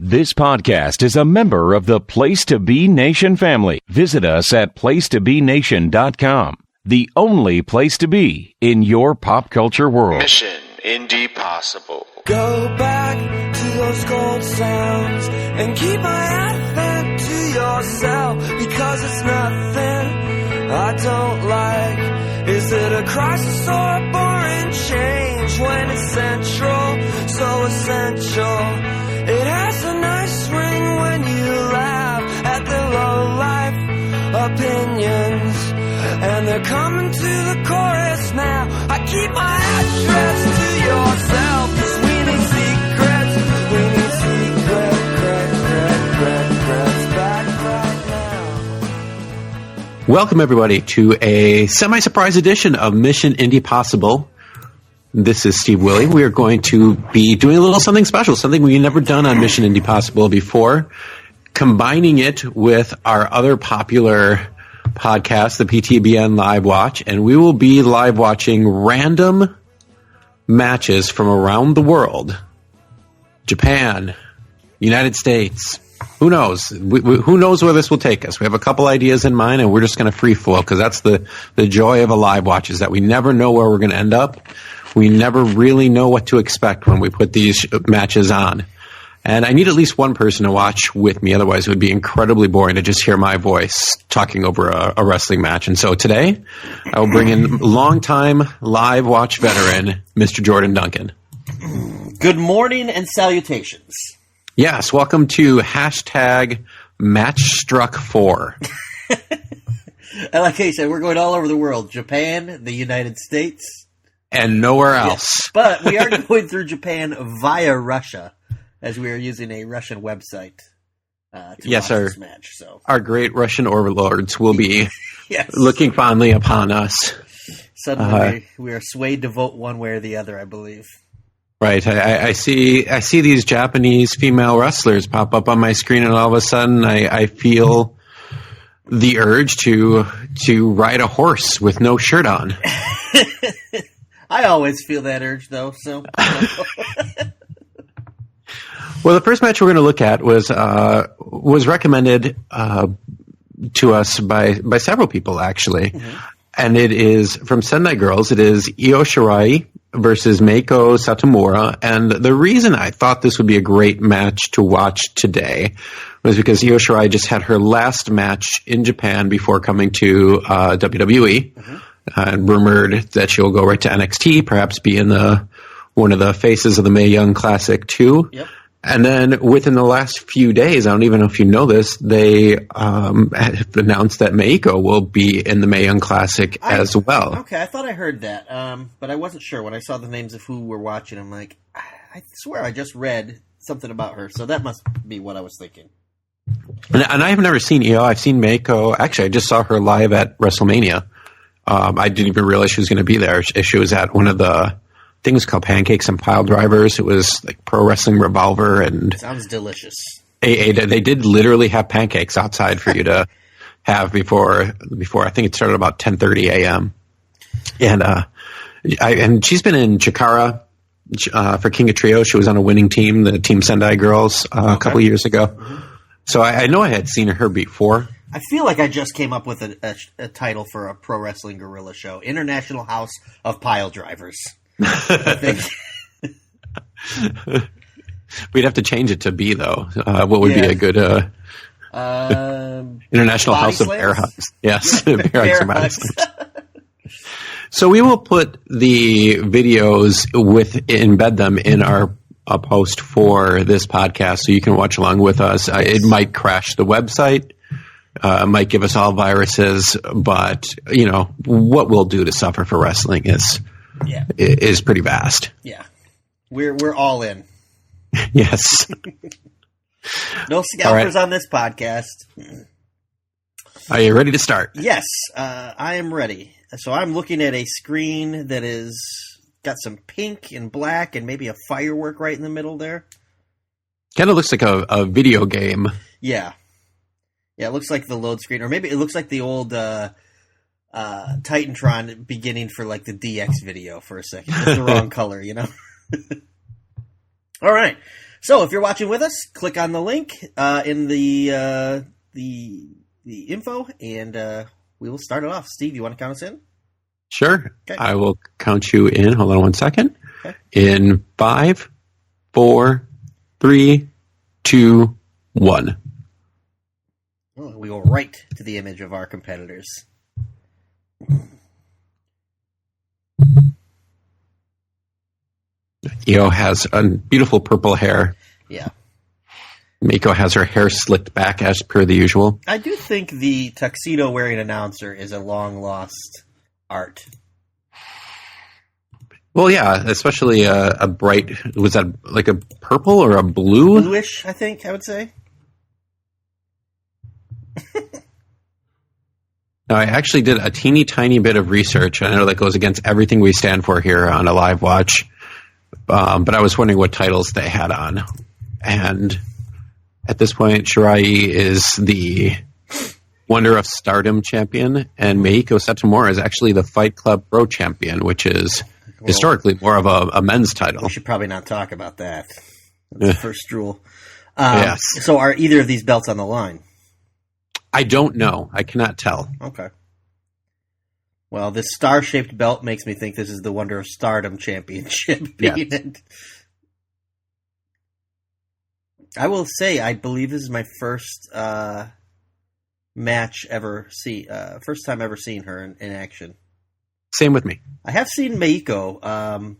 This podcast is a member of the Place to Be Nation family. Visit us at placetobenation.com, the only place to be in your pop culture world. Mission Indiepossible. Go back to those gold sounds and keep my advent to yourself, because it's nothing I don't like. Is it a crisis or a boring change when it's central, so essential? It has a nice ring when you laugh at the low-life opinions, and they're coming to the chorus now. I keep my address to yourself, 'cause we need secrets. We need secrets back right now. Welcome, everybody, to a semi-surprise edition of Mission Indiepossible. This is Steve Willie. We are going to be doing a little something special, something we've never done on Mission Indiepossible before, combining it with our other popular podcast, the PTBN Live Watch, and we will be live watching random matches from around the world. Japan, United States. Who knows? Who knows where this will take us? We have a couple ideas in mind, and we're just going to free flow, because that's the joy of a live watch, is that we never know where we're going to end up. We never really know what to expect when we put these matches on. And I need at least one person to watch with me, otherwise it would be incredibly boring to just hear my voice talking over a wrestling match. And so today, I will bring in longtime live watch veteran, Mr. Jordan Duncan. Good morning and salutations. Yes, welcome to hashtag Matchstruck4. And like I said, we're going all over the world. Japan, the United States. And nowhere else. Yes. But we are going through Japan via Russia, as we are using a Russian website to watch this match. So our great Russian overlords will be yes. looking fondly upon us. Suddenly we are swayed to vote one way or the other, I believe. Right. I see these Japanese female wrestlers pop up on my screen, and all of a sudden I feel the urge to ride a horse with no shirt on. I always feel that urge, though. So, well, the first match we're going to look at was recommended to us by several people, actually, and it is from Sendai Girls. It is Shirai versus Meiko Satomura, and the reason I thought this would be a great match to watch today was because Shirai just had her last match in Japan before coming to WWE. And rumored that she'll go right to NXT, perhaps be in one of the faces of the Mae Young Classic too. Yep. And then within the last few days, I don't even know if you know this, they have announced that Meiko will be in the Mae Young Classic as well. Okay, I thought I heard that, but I wasn't sure. When I saw the names of who were watching, I'm like, I swear I just read something about her, so that must be what I was thinking. And I have never seen Io. I've seen Meiko. Actually, I just saw her live at WrestleMania. I didn't even realize she was going to be there. She was at one of the things called Pancakes and Pile Drivers. It was like Pro Wrestling Revolver, and sounds delicious. They did literally have pancakes outside for you to have before. I think it started about 10:30 a.m. And she's been in Chikara for King of Trio. She was on a winning team, the Team Sendai Girls, a couple years ago. So I know I had seen her before. I feel like I just came up with a title for a pro wrestling guerrilla show: International House of Pile Drivers. I think. We'd have to change it to B, though. What would be a good International House of Bear Hugs? Yes, Bear Hugs. So we will put the videos embed them in our post for this podcast, so you can watch along with us. It might crash the website. Might give us all viruses, but what we'll do to suffer for wrestling is pretty vast. Yeah, we're all in. Yes. No scalpers on this podcast. Are you ready to start? Yes, I am ready. So I'm looking at a screen that is got some pink and black and maybe a firework right in the middle there. Kind of looks like a video game. Yeah. Yeah, it looks like the load screen, or maybe it looks like the old Titantron beginning for like the DX video for a second. It's the wrong color, All right. So if you're watching with us, click on the link in the info, and we will start it off. Steve, you want to count us in? Sure. Okay. I will count you in. Hold on 1 second. Okay. In 5, 4, 3, 2, 1. Oh, we go right to the image of our competitors. Io has beautiful purple hair. Yeah. Meiko has her hair slicked back as per the usual. I do think the tuxedo-wearing announcer is a long-lost art. Well, yeah, especially a bright, was that like a purple or a blue? Bluish, I think, I would say. Now, I actually did a teeny tiny bit of research. I know that goes against everything we stand for here on a live watch. But I was wondering what titles they had on. And at this point, Shirai is the Wonder of Stardom champion, and Meiko Satomura is actually the Fight Club Pro champion, which is historically more of a men's title. We should probably not talk about that. That's the first rule. Yes. So are either of these belts on the line? I don't know. I cannot tell. Okay. Well, this star-shaped belt makes me think this is the Wonder of Stardom Championship. Yeah. I will say, I believe this is my first match ever first time ever seeing her in action. Same with me. I have seen Meiko, and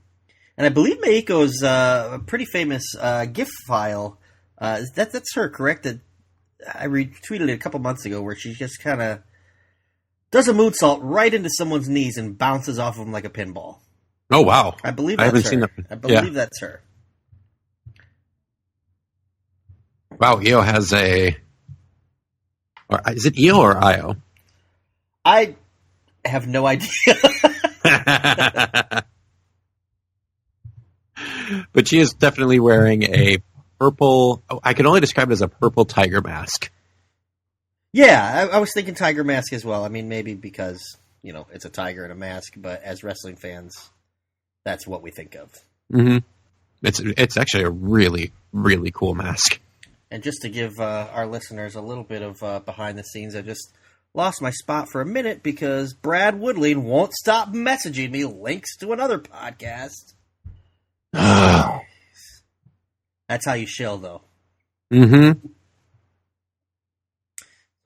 I believe Meiko's a pretty famous GIF file. That's her, correct? That I retweeted it a couple months ago, where she just kind of does a moonsault right into someone's knees and bounces off of them like a pinball. Oh, wow. I believe I that's haven't her. seen that. I believe Yeah. that's her. Wow, Io has a... Or, is it Io or Io? I have no idea. But she is definitely wearing a purple... I can only describe it as a purple tiger mask. Yeah, I was thinking tiger mask as well. I mean, maybe because, it's a tiger in a mask, but as wrestling fans, that's what we think of. Mm-hmm. It's actually a really, really cool mask. And just to give our listeners a little bit of behind the scenes, I just lost my spot for a minute because Brad Woodling won't stop messaging me links to another podcast. That's how you shill, though. Mm-hmm.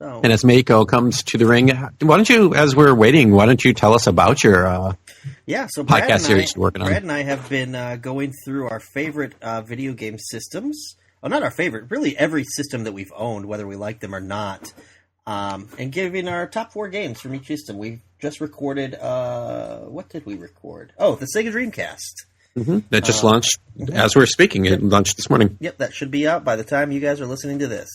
So, And as Meiko comes to the ring, why don't you, as we're waiting, why don't you tell us about your so Brad podcast series you're working on? Brad and I have been going through our favorite video game systems. Well, not our favorite, really every system that we've owned, whether we like them or not, and giving our top 4 games from each system. We just recorded, what did we record? Oh, the Sega Dreamcast. Mm-hmm. That just launched, as we're speaking, it launched this morning. Yep, that should be out by the time you guys are listening to this.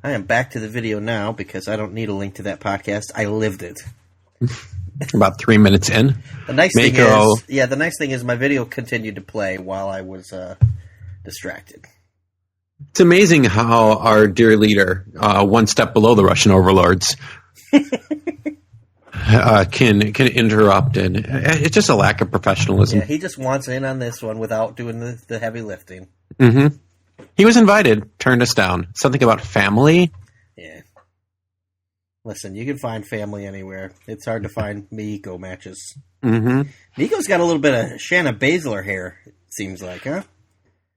I am back to the video now because I don't need a link to that podcast. I lived it. About 3 minutes in. The nice Meiko, thing is my video continued to play while I was distracted. it's amazing how our dear leader, one step below the Russian overlords, can interrupt, and it's just a lack of professionalism. Yeah, he just wants in on this one without doing the heavy lifting. Mm-hmm. He was invited, turned us down. Something about family. Yeah. Listen, you can find family anywhere. It's hard to find Meiko matches. Mm-hmm. Meiko's got a little bit of Shanna Baszler hair, it seems like, huh?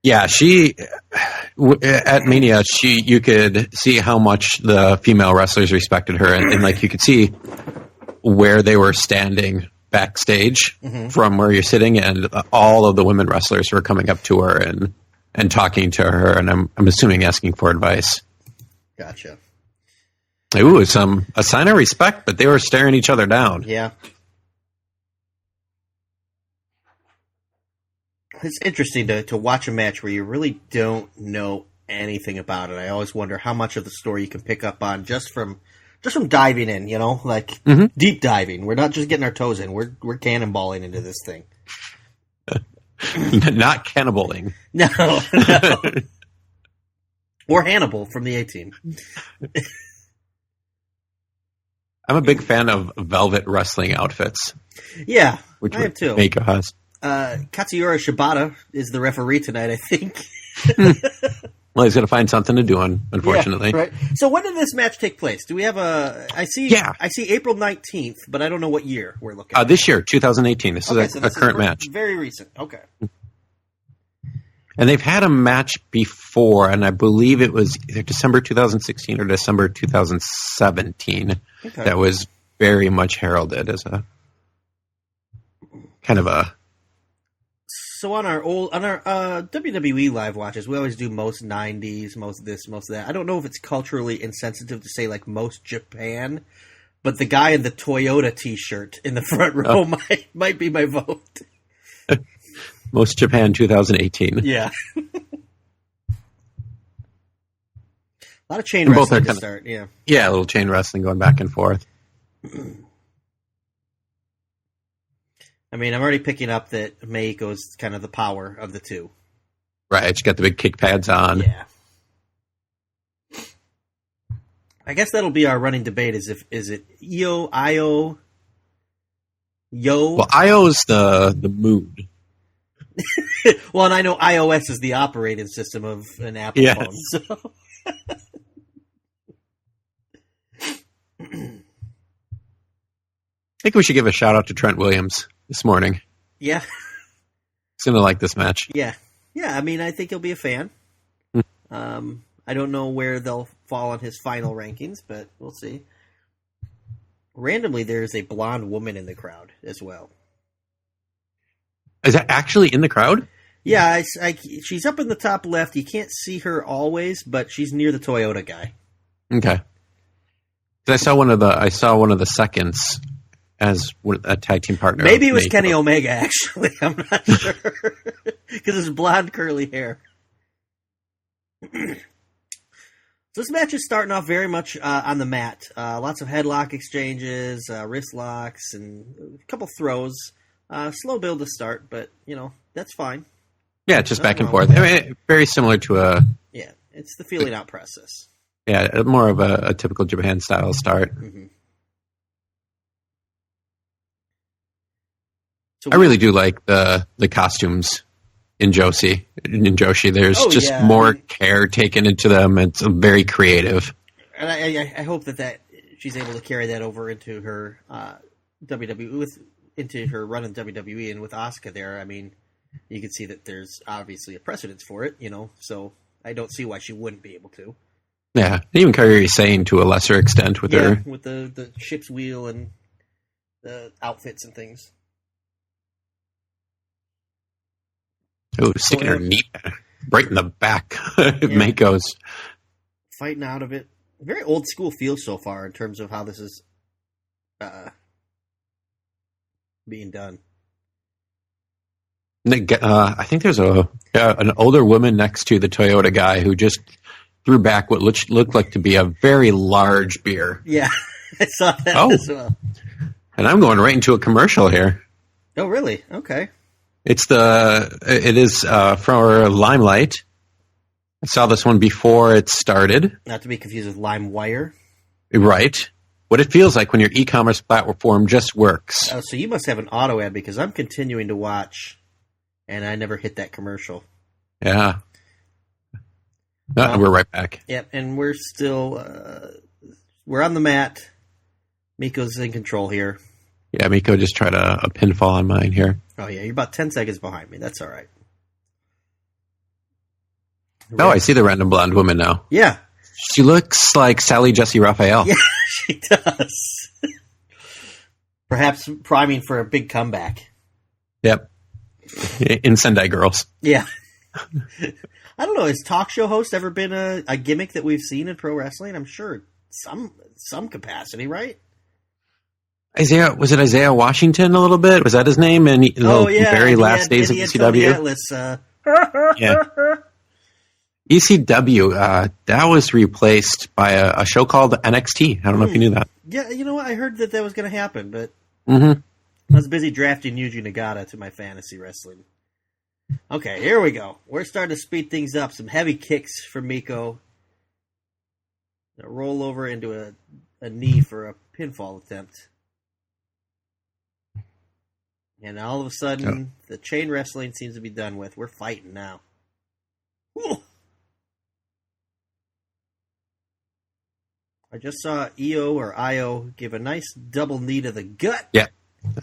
Yeah, at Mania, you could see how much the female wrestlers respected her, and like you could see where they were standing backstage from where you're sitting, and all of the women wrestlers were coming up to her and talking to her, and I'm assuming asking for advice. Gotcha. Ooh, a sign of respect, but they were staring each other down. Yeah. It's interesting to watch a match where you really don't know anything about it. I always wonder how much of the story you can pick up on just from diving in, deep diving. We're not just getting our toes in. We're cannonballing into this thing. Not cannibaling. No. Or Hannibal from the A-Team. I'm a big fan of velvet wrestling outfits. Yeah, which I am too. Meiko has. Katsuyori Shibata is the referee tonight, I think. Well, he's going to find something to do, unfortunately. Yeah, right. So when did this match take place? Do we have a? I see April 19th, but I don't know what year we're looking at. This year, 2018. This is a current match. Very recent. Okay. And they've had a match before, and I believe it was either December 2016 or December 2017 that was very much heralded as a kind of a... So on our WWE live watches, we always do most 90s, most this, most that. I don't know if it's culturally insensitive to say like most Japan, but the guy in the Toyota T-shirt in the front row might be my vote. Most Japan 2018. Yeah. A lot of chain wrestling to start, yeah. Yeah, a little chain wrestling going back and forth. I mean, I'm already picking up that Meiko's kind of the power of the two. Right, she got the big kick pads on. Yeah. I guess that'll be our running debate is it Io, Io, Yo? Well, Io's the mood. Well, and I know iOS is the operating system of an Apple phone. So. I think we should give a shout out to Trent Williams this morning. Yeah. He's going to like this match. Yeah. Yeah, I mean, I think he'll be a fan. I don't know where they'll fall on his final rankings, but we'll see. Randomly, there's a blonde woman in the crowd as well. Is that actually in the crowd? Yeah, she's up in the top left. You can't see her always, but she's near the Toyota guy. Okay. I saw one of the seconds as a tag team partner. Maybe it was Meiko. Kenny Omega, actually. I'm not sure. Because it's blonde, curly hair. So this match is starting off very much on the mat. Lots of headlock exchanges, wrist locks, and a couple throws. Slow build to start, but, that's fine. Yeah, just back and forth. I mean, very similar to a... Yeah, it's the feeling out process. Yeah, more of a typical Japan-style start. Mm-hmm. So I really do like the costumes in Joshi. There's more care taken into them. It's very creative. And I hope that she's able to carry that over into her WWE, into her run in WWE, and with Asuka there. I mean, you can see that there's obviously a precedence for it, so I don't see why she wouldn't be able to. Yeah, and even Kairi Sane to a lesser extent with her. With the ship's wheel and the outfits and things. Oh, sticking her knee right in the back. Meiko's. Fighting out of it. Very old school feel so far in terms of how this is being done. I think there's an older woman next to the Toyota guy who just threw back what looked like to be a very large beer. Yeah, I saw that as well. And I'm going right into a commercial here. Oh, really? Okay. It is for Limelight. I saw this one before it started. Not to be confused with LimeWire. Right. What it feels like when your e-commerce platform just works. Oh, so you must have an auto ad because I'm continuing to watch, and I never hit that commercial. Yeah. We're right back. Yep, and we're still we're on the mat. Meiko's in control here. Yeah, Meiko just tried a pinfall on mine here. Oh, yeah, you're about 10 seconds behind me. That's all right. Oh, I see the random blonde woman now. Yeah. She looks like Sally Jesse Raphael. Yeah, she does. Perhaps priming for a big comeback. Yep. In Sendai Girls. Yeah. I don't know. Has talk show host ever been a gimmick that we've seen in pro wrestling? I'm sure some capacity, right? Was it Isaiah Washington a little bit? Was that his name? And very last days of ECW? Yeah. ECW, that was replaced by a show called NXT. I don't know if you knew that. Yeah, you know what? I heard that was going to happen, but I was busy drafting Yuji Nagata to my fantasy wrestling. Okay, here we go. We're starting to speed things up. Some heavy kicks from Meiko. A roll over into a knee for a pinfall attempt. And all of a sudden, the chain wrestling seems to be done with. We're fighting now. Ooh. I just saw EO or IO give a nice double knee to the gut. Yeah,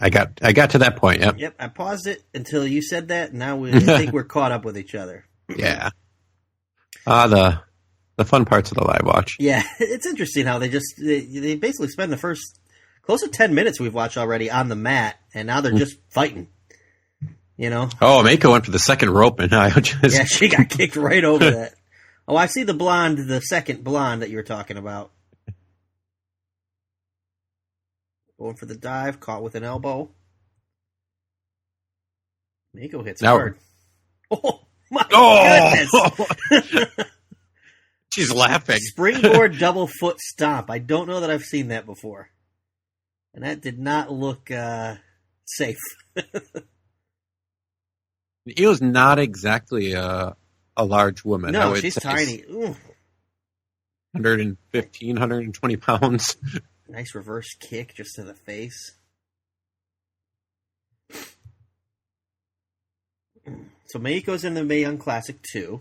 I got to that point. Yep. Yep, I paused it until you said that. And now I think we're caught up with each other. Yeah. The fun parts of the live watch. Yeah, it's interesting how they basically spend the first close to 10 minutes we've watched already on the mat, and now they're just fighting. You know? Oh, Meiko went for the second rope, and I just... Yeah, she got kicked right over that. Oh, I see the second blonde that you were talking about. Going for the dive, caught with an elbow. Meiko hits hard. Oh, my goodness! She's laughing. Springboard double foot stomp. I don't know that I've seen that before. And that did not look safe. Io's not exactly a large woman. No, she's tiny. Ooh. 115, 120 pounds. Nice reverse kick just to the face. So Meiko's in the Mae Young Classic 2.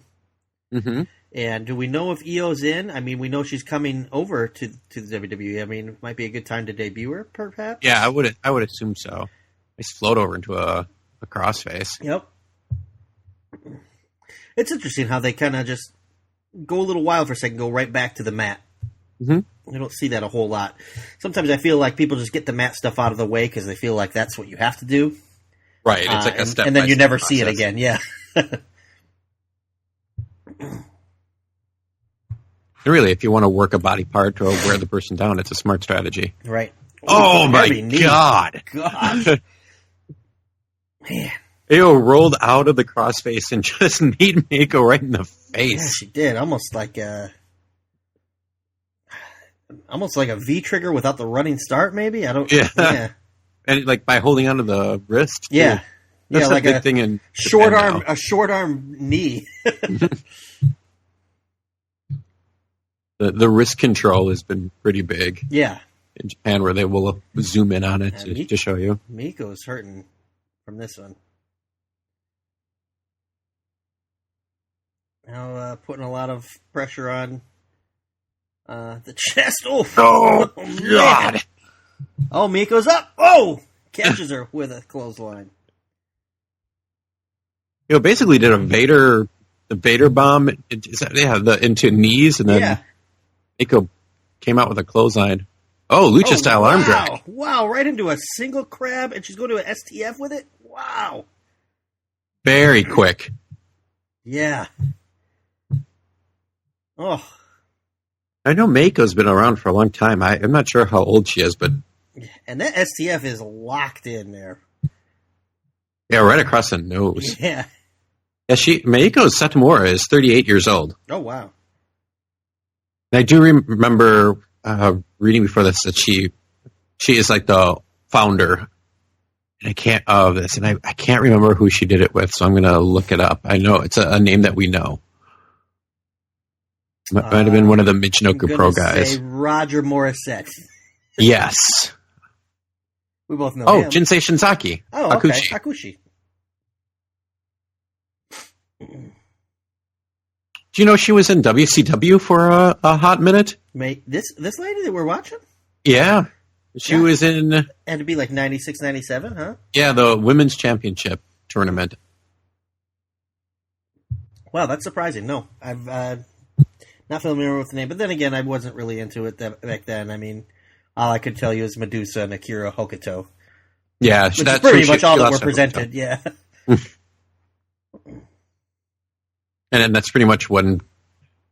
Mm-hmm. And do we know if Io's in? I mean, we know she's coming over to the WWE. I mean, it might be a good time to debut her, perhaps? Yeah, I would assume so. Just float over into a crossface. Yep. It's interesting how they kind of just go a little wild for a second, go right back to the mat. Mm-hmm. I don't see that a whole lot. Sometimes I feel like people just get the mat stuff out of the way because they feel like that's what you have to do. Right, it's like a step and then you never see it again, yeah. Really, if you want to work a body part or wear the person down, it's a smart strategy. Right. Oh my God. Gosh. Man. Io rolled out of the crossface and just kneed Meiko right in the face. Yeah, she did. Almost like a V trigger without the running start, maybe? I don't... Yeah. And like by holding onto the wrist? Too. Yeah. That's like a big thing in short Japan arm, now. a short arm knee. The wrist control has been pretty big. Yeah. In Japan, where they will zoom in on it to show you. Meiko's hurting from this one. Now putting a lot of pressure on the chest. Oh, God. Oh, Meiko's up. Oh, catches her with a clothesline. Basically did the Vader bomb. Into knees, and then Meiko came out with a clothesline. Oh, lucha style arm drag. Wow, right into a single crab, and she's going to an STF with it? Wow. Very quick. Yeah. Oh. I know Meiko's been around for a long time. I'm not sure how old she is, but... And that STF is locked in there. Yeah, right across the nose. Yeah. Yeah, Meiko Satomura is 38 years old. Oh, wow. And I do remember reading before this that she is like the founder of this, and I can't remember who she did it with, so I'm going to look it up. I know it's a name that we know. Might have been one of the Michinoku Pro guys. Say Roger Morissette. Yes. We both know him. Jinsei Shinzaki. Oh, okay. Hakushi. Do you know she was in WCW for a hot minute? This lady that we're watching? Yeah. She was in... Had to be like 96, 97, huh? Yeah, the Women's Championship tournament. Wow, that's surprising. No, I've not familiar with the name. But then again, I wasn't really into it back then. I mean, all I could tell you is Medusa and Akira Hokuto. Yeah, that's pretty much all that were presented, yeah. And then that's pretty much when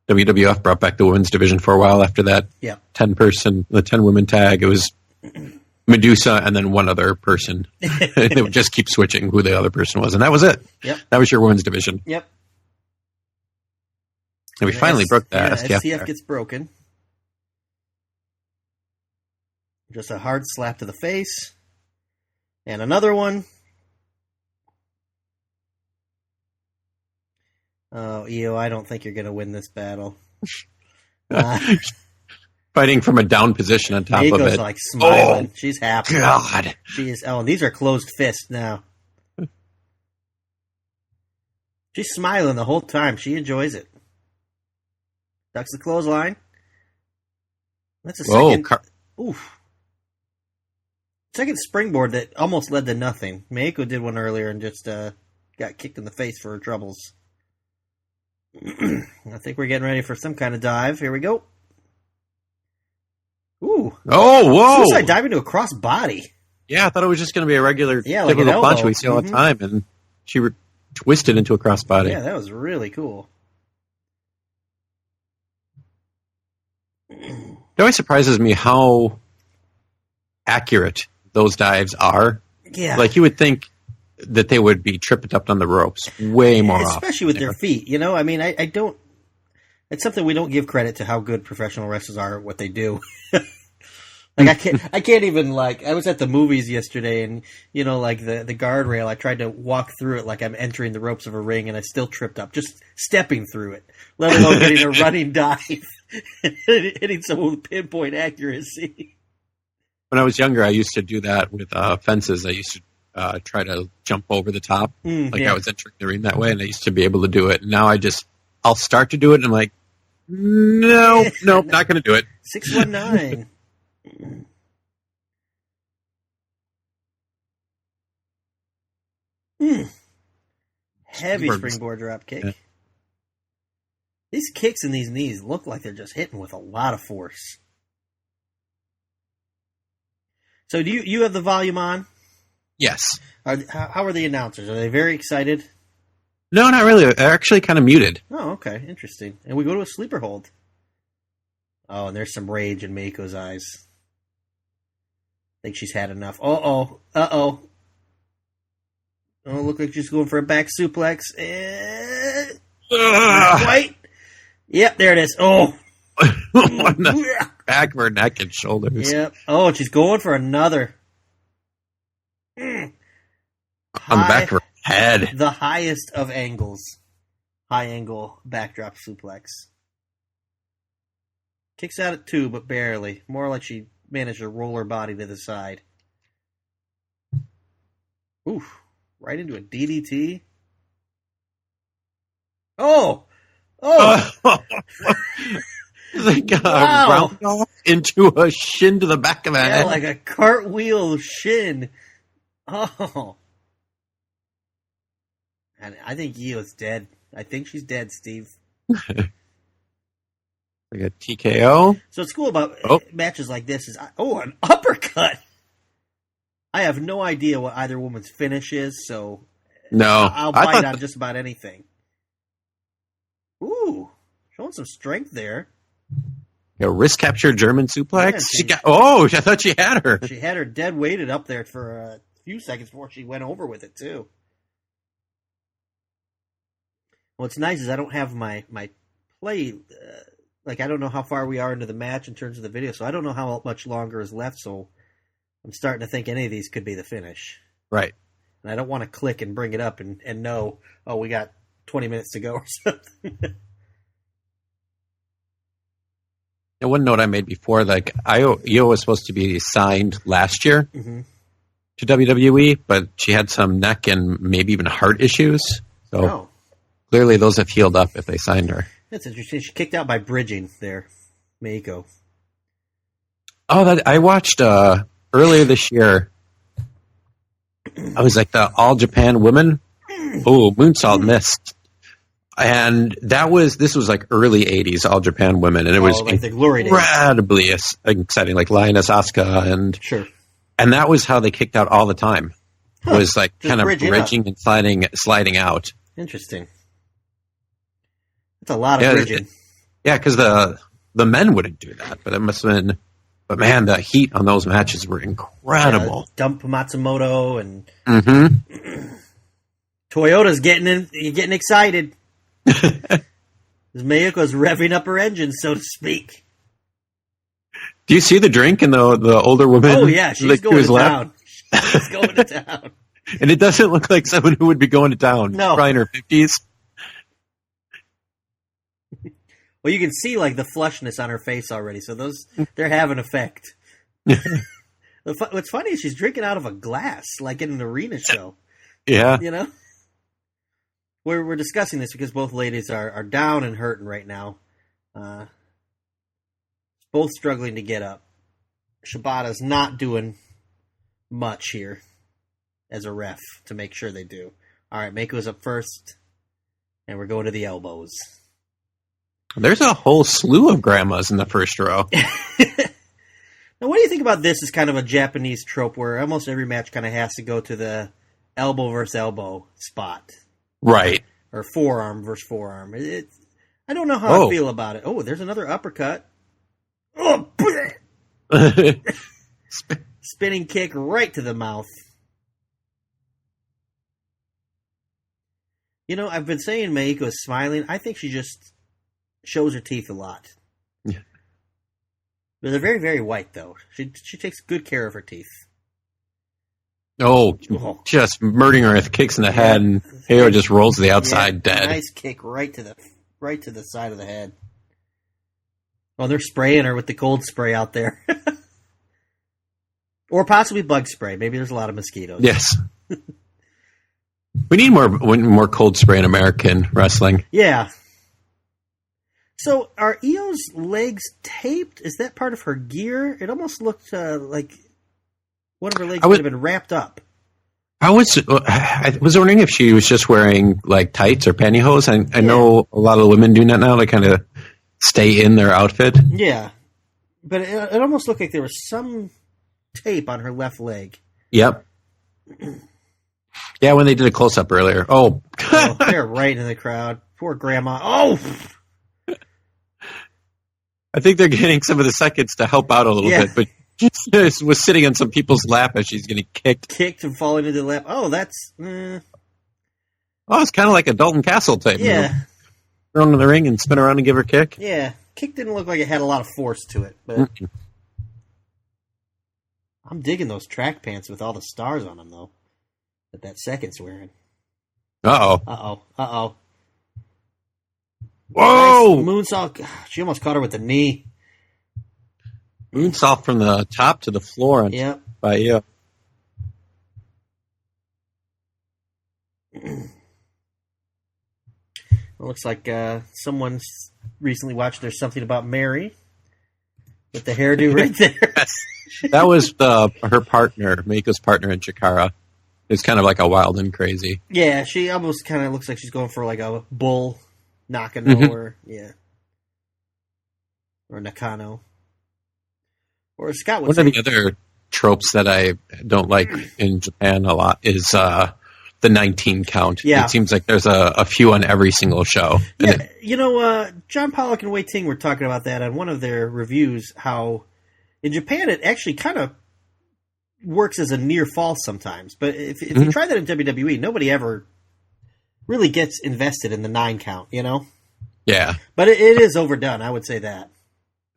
WWF brought back the women's division for a while after that. Yeah. 10-women tag. It was Medusa and then one other person. They would just keep switching who the other person was. And that was it. Yep. That was your women's division. Yep. And we finally broke that. STF gets broken. Just a hard slap to the face. And another one. Oh, Io, I don't think you're going to win this battle. Fighting from a down position on top of it. Like smiling. She's happy. God. She is. Oh, and these are closed fists now. She's smiling the whole time. She enjoys it. Ducks the clothesline. That's a second. Oof. Second springboard that almost led to nothing. Meiko did one earlier and just got kicked in the face for her troubles. I think we're getting ready for some kind of dive. Here we go. Ooh. Oh, whoa. Suicide dive into a cross body. Yeah, I thought it was just going to be a regular like typical punch we see all the time, and she twisted into a crossbody. Yeah, that was really cool. It always surprises me how accurate those dives are. Yeah. Like, you would think that they would be tripped up on the ropes way more often. Especially with their feet, you know? I mean, I don't... It's something we don't give credit to how good professional wrestlers are at what they do. Like, I can't even, like... I was at the movies yesterday, and, you know, like, the guardrail, I tried to walk through it like I'm entering the ropes of a ring, and I still tripped up, just stepping through it, let alone getting a running dive and hitting someone with pinpoint accuracy. When I was younger, I used to do that with fences. I used to try to jump over the top, I was entering the ring that way, and I used to be able to do it. Now I'll start to do it, and I'm like, no, not going to do it. 619. Heavy springboard drop kick. Yeah. These kicks in these knees look like they're just hitting with a lot of force. So do you have the volume on? Yes. How are the announcers? Are they very excited? No, not really. They're actually kind of muted. Oh, okay. Interesting. And we go to a sleeper hold. Oh, and there's some rage in Meiko's eyes. I think she's had enough. Uh-oh. Oh, look like she's going for a back suplex. White. Yep, there it is. Oh. Back of her neck and shoulders. Yep. Oh, she's going for another. On the back of her head. The highest of angles. High angle backdrop suplex. Kicks out at 2, but barely. More like she managed to roll her body to the side. Oof. Right into a DDT. Oh! Like a round off into a shin to the back of the head. Like a cartwheel shin. Oh. And I think Io's dead. I think she's dead, Steve. Like a TKO. So what's cool about matches like this is, an uppercut. I have no idea what either woman's finish is, so I'll bite on just about anything. Ooh, showing some strength there. A wrist capture German suplex. Yeah, I thought she had her. She had her dead weighted up there for a few seconds before she went over with it too. What's nice is I don't have my play. I don't know how far we are into the match in terms of the video, so I don't know how much longer is left. So I'm starting to think any of these could be the finish. Right. And I don't want to click and bring it up and know, we got 20 minutes to go or something. And one note I made before, like, Io was supposed to be signed last year to WWE, but she had some neck and maybe even heart issues. So clearly those have healed up if they signed her. That's interesting. She kicked out by bridging there, Meiko. Oh, I watched earlier this year. I was like the All Japan Women. Oh, moonsault missed. And this was like early 80s All Japan Women, and it was like the glory days. Incredibly exciting, like Lioness Asuka, and that was how they kicked out all the time. Was like kind of bridging and sliding out. Interesting. That's a lot of bridging. Because the men wouldn't do that, but it must have been. But man, the heat on those matches were incredible. Dump Matsumoto and Toyota's getting excited. Meiko's revving up her engine, so to speak. Do you see the drink in the older woman? Oh yeah, she's going to town. She's going to town. And it doesn't look like someone who would be going to town. No. Probably in her 50s. Well, you can see like the flushness on her face already, so they're having effect. What's funny is she's drinking out of a glass, like in an arena show. Yeah. You know? we're discussing this because both ladies are down and hurting right now. Both struggling to get up. Shibata's not doing much here as a ref to make sure they do. All right, Meiko's up first, and we're going to the elbows. There's a whole slew of grandmas in the first row. Now, what do you think about this as kind of a Japanese trope where almost every match kind of has to go to the elbow versus elbow spot? Right. Or forearm versus forearm. I don't know how I feel about it. Oh, there's another uppercut. Oh, spinning kick right to the mouth. You know, I've been saying Meiko is smiling. I think she just shows her teeth a lot. Yeah. But they're very, very white, though. She takes good care of her teeth. Oh, just murdering her with kicks in the head, and Heo just rolls to the outside dead. Nice kick right to the side of the head. Oh, they're spraying her with the cold spray out there. Or possibly bug spray. Maybe there's a lot of mosquitoes. Yes. We need more cold spray in American wrestling. Yeah. So, are Io's legs taped? Is that part of her gear? It almost looked like one of her legs would have been wrapped up. I was wondering if she was just wearing like tights or pantyhose. I know a lot of women do that now. They kind of stay in their outfit. Yeah. But it almost looked like there was some tape on her left leg. Yep. Yeah, when they did a close-up earlier. Oh. They're right in the crowd. Poor grandma. Oh! I think they're getting some of the seconds to help out a little bit, but she was sitting on some people's lap as she's getting kicked. Kicked and falling into the lap. Oh, that's... Oh, it's kind of like a Dalton Castle type. Yeah. You know, thrown in the ring and spin around and give her a kick. Yeah. Kick didn't look like it had a lot of force to it, but... Mm-hmm. I'm digging those track pants with all the stars on them, though, that second's wearing. Uh-oh. Uh-oh. Uh-oh. Whoa! Nice moonsault. She almost caught her with the knee. Moonsault from the top to the floor. Yep. By you. It looks like someone's recently watched There's Something About Mary with the hairdo right there. Yes. That was her partner, Meiko's partner in Chikara. It's kind of like a wild and crazy. Yeah, she almost kind of looks like she's going for like a bull Nakano or Nakano. Or Scott would say. One of the other tropes that I don't like in Japan a lot is the 19 count. Yeah. It seems like there's a few on every single show. Yeah, John Pollock and Wei Ting were talking about that on one of their reviews, how in Japan it actually kind of works as a near fall sometimes. But if you try that in WWE, nobody ever really gets invested in the 9 count, you know? Yeah. But it is overdone, I would say that.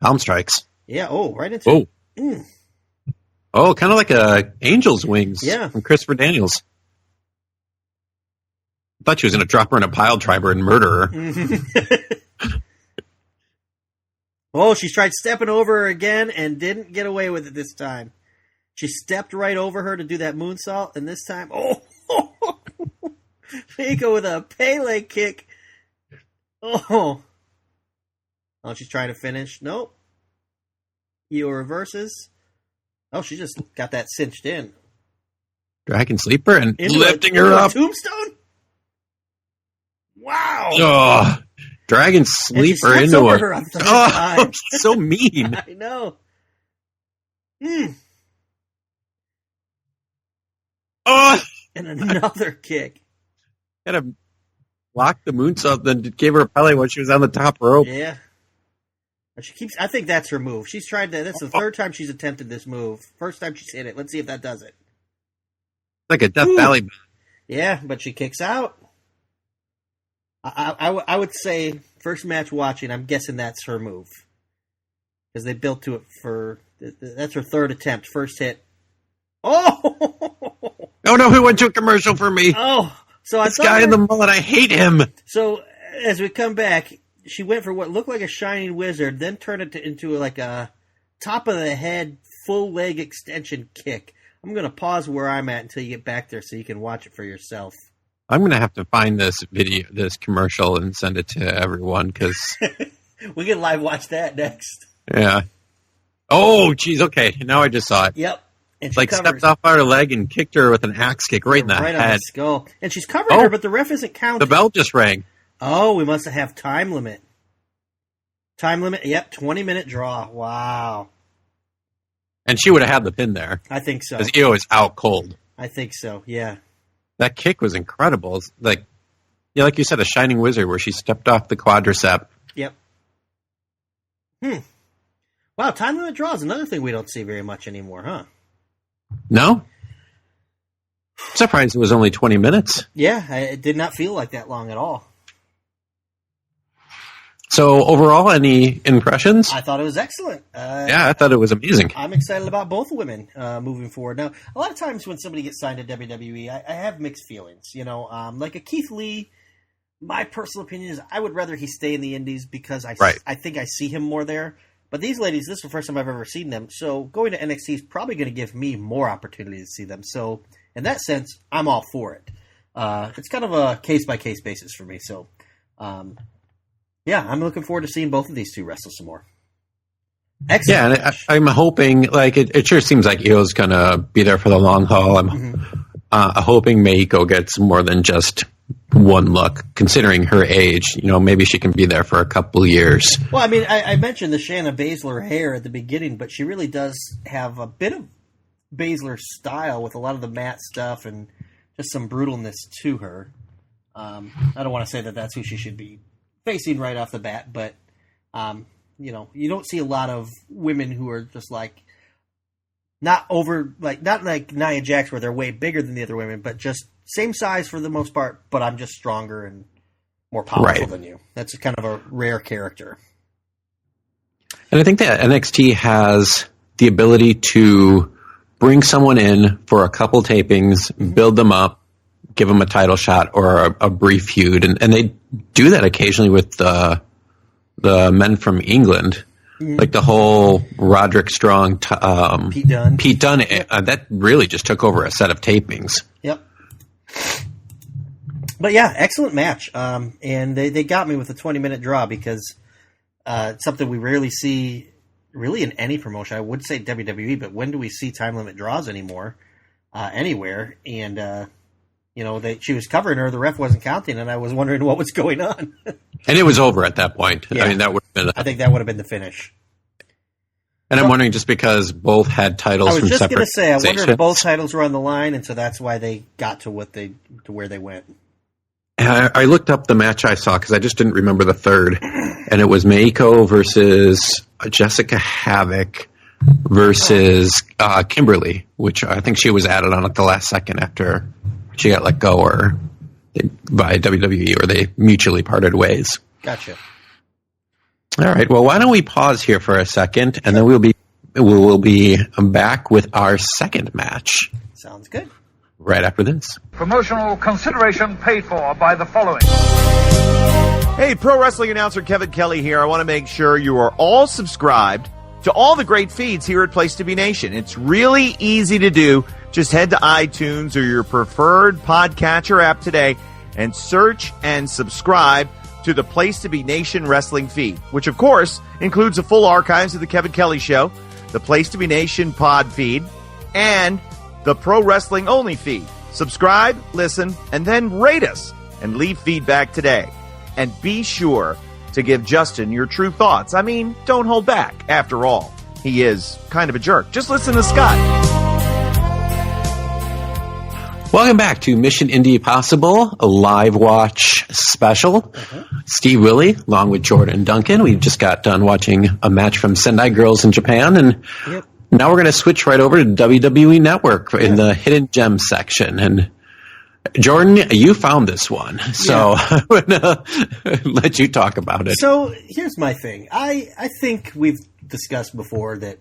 Palm strikes. Yeah, right into it. Oh, kind of like a Angel's Wings from Christopher Daniels. I thought she was going to drop her in a pile driver and murder her. Oh, she tried stepping over her again and didn't get away with it this time. She stepped right over her to do that moonsault, and this time, Meiko with a Pele kick. Oh, she's trying to finish. Nope. Io reverses. Oh, she just got that cinched in. Dragon sleeper and lifting her up. Tombstone? Wow. Oh, dragon sleeper into her. Oh, so mean. I know. Oh, and another kick. Had to block the moonsault, then gave her a Pele when she was on the top rope. Yeah. She keeps. I think that's her move. She's tried to. That's the third time she's attempted this move. First time she's hit it. Let's see if that does it. Like a Death Valley. Yeah, but she kicks out. I would say first match watching. I'm guessing that's her move because they built to it for. That's her third attempt. First hit. Oh! Oh no! He went to a commercial for me. Oh, so this guy in the mullet. I hate him. So as we come back. She went for what looked like a shining wizard, then turned it into like a top of the head, full leg extension kick. I'm going to pause where I'm at until you get back there so you can watch it for yourself. I'm going to have to find this commercial, and send it to everyone because we can live watch that next. Yeah. Oh, geez. Okay, now I just saw it. Yep. And she stepped off her leg and kicked her with an axe kick right in the head. On the skull. And she's covering her, but the ref isn't counting. The bell just rang. Oh, we must have time limit. Time limit. Yep, 20-minute draw. Wow. And she would have had the pin there. I think so. Because Io is out cold. I think so. Yeah. That kick was incredible. It's like you said, a shining wizard where she stepped off the quadricep. Yep. Wow, time limit draw is another thing we don't see very much anymore, huh? No? I'm surprised it was only 20 minutes. Yeah, it did not feel like that long at all. So overall, any impressions? I thought it was excellent. Yeah, I thought it was amazing. I'm excited about both women moving forward. Now, a lot of times when somebody gets signed to WWE, I have mixed feelings. You know, like a Keith Lee, my personal opinion is I would rather he stay in the Indies because I think I see him more there. But these ladies, this is the first time I've ever seen them. So going to NXT is probably going to give me more opportunity to see them. So in that sense, I'm all for it. It's kind of a case-by-case basis for me. So, yeah, I'm looking forward to seeing both of these two wrestle some more. Excellent. Yeah, and I'm hoping, like, it sure seems like Io's going to be there for the long haul. I'm hoping Meiko gets more than just one look, considering her age. You know, maybe she can be there for a couple years. Well, I mean, I mentioned the Shayna Baszler hair at the beginning, but she really does have a bit of Baszler style with a lot of the matte stuff and just some brutalness to her. I don't want to say that that's who she should be facing right off the bat, but you know, you don't see a lot of women who are just like not like Nia Jax where they're way bigger than the other women, but just same size for the most part, but I'm just stronger and more powerful than you. That's kind of a rare character. And I think that NXT has the ability to bring someone in for a couple tapings, build them up, give them a title shot or a brief feud. And they do that occasionally with the men from England. Like the whole Roderick Strong, Pete Dunne. That really just took over a set of tapings. Yep. But yeah, excellent match. And they got me with a 20-minute draw because it's something we rarely see really in any promotion. I would say WWE, but when do we see time limit draws anymore anywhere? And you know, she was covering her, the ref wasn't counting, and I was wondering what was going on. And it was over at that point. Yeah. I mean, that would have been. I think that would have been the finish. And I'm wondering, just because both had titles from separate. I was just going to say, I wonder if both titles were on the line, and so that's why they got to where they went. And I looked up the match I saw because I just didn't remember the third, and it was Meiko versus Jessica Havoc versus Kimberly, which I think she was added on at the last second after she got let go by WWE, or they mutually parted ways. Gotcha. All right. Well, why don't we pause here for a second, and then we will be back with our second match. Sounds good. Right after this. Promotional consideration paid for by the following. Hey, pro wrestling announcer Kevin Kelly here. I want to make sure you are all subscribed to all the great feeds here at Place to Be Nation. It's really easy to do. Just head to iTunes or your preferred podcatcher app today and search and subscribe to the Place to Be Nation wrestling feed, which of course includes the full archives of the Kevin Kelly Show, the Place to Be Nation pod feed, and the Pro Wrestling Only feed. Subscribe, listen, and then rate us and leave feedback today. And be sure to give Justin your true thoughts. I mean, don't hold back. After all, he is kind of a jerk. Just listen to Scott. Welcome back to Mission Indiepossible, a live watch special. Steve Willie, along with Jordan Duncan. We just got done watching a match from Sendai Girls in Japan, and now we're going to switch right over to WWE Network in the Hidden Gems section. And Jordan, you found this one, so I'm going to let you talk about it. So here's my thing. I think we've discussed before that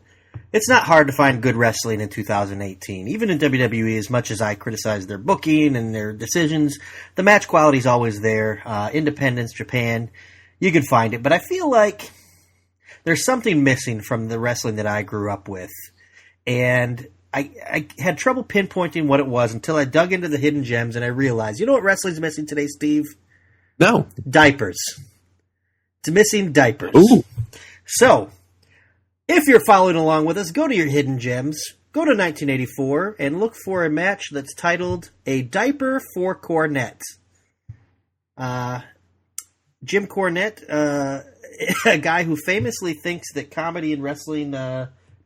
it's not hard to find good wrestling in 2018. Even in WWE, as much as I criticize their booking and their decisions, the match quality is always there. Independence, Japan, you can find it. But I feel like there's something missing from the wrestling that I grew up with. And I had trouble pinpointing what it was until I dug into the hidden gems and I realized, you know what wrestling's missing today, Steve? No. Diapers. It's missing diapers. Ooh. So, if you're following along with us, go to your hidden gems, go to 1984, and look for a match that's titled A Diaper for Cornette. Jim Cornette, a guy who famously thinks that comedy and wrestling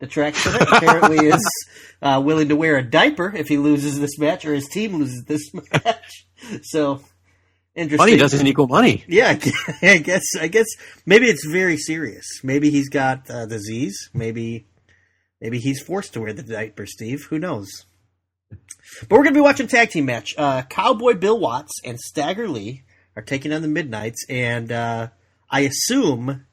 detracts from it, apparently is willing to wear a diaper if he loses this match or his team loses this match. So, interesting. Money doesn't equal money. Yeah, I guess maybe it's very serious. Maybe he's got disease. Maybe he's forced to wear the diaper, Steve. Who knows? But we're going to be watching a tag team match. Cowboy Bill Watts and Stagger Lee are taking on the Midnights, and I assume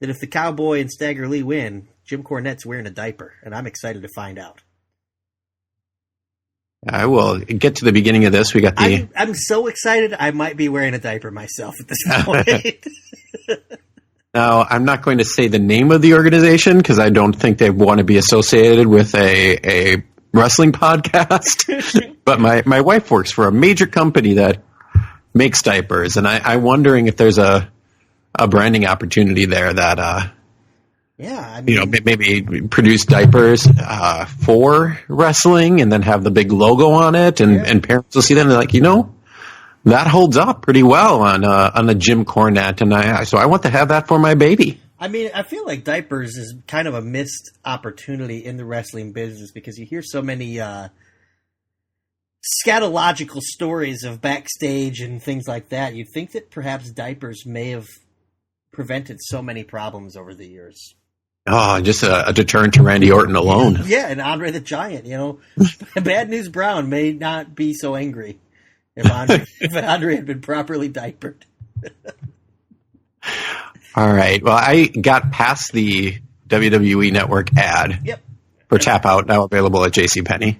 that if the Cowboy and Stagger Lee win, Jim Cornette's wearing a diaper, and I'm excited to find out. I will get to the beginning of this. We got the. I'm so excited. I might be wearing a diaper myself at this point. Now, I'm not going to say the name of the organization because I don't think they want to be associated with a wrestling podcast. But my wife works for a major company that makes diapers, and I'm wondering if there's a branding opportunity there that. Yeah, I mean, maybe produce diapers for wrestling, and then have the big logo on it, and parents will see them and they're like, that holds up pretty well on the Jim Cornette, and so I want to have that for my baby. I mean, I feel like diapers is kind of a missed opportunity in the wrestling business because you hear so many scatological stories of backstage and things like that. You'd think that perhaps diapers may have prevented so many problems over the years. Oh, just a deterrent to Randy Orton alone. Yeah, and Andre the Giant, Bad News Brown may not be so angry if Andre had been properly diapered. All right. Well, I got past the WWE Network ad for Tap Out, now available at JCPenney.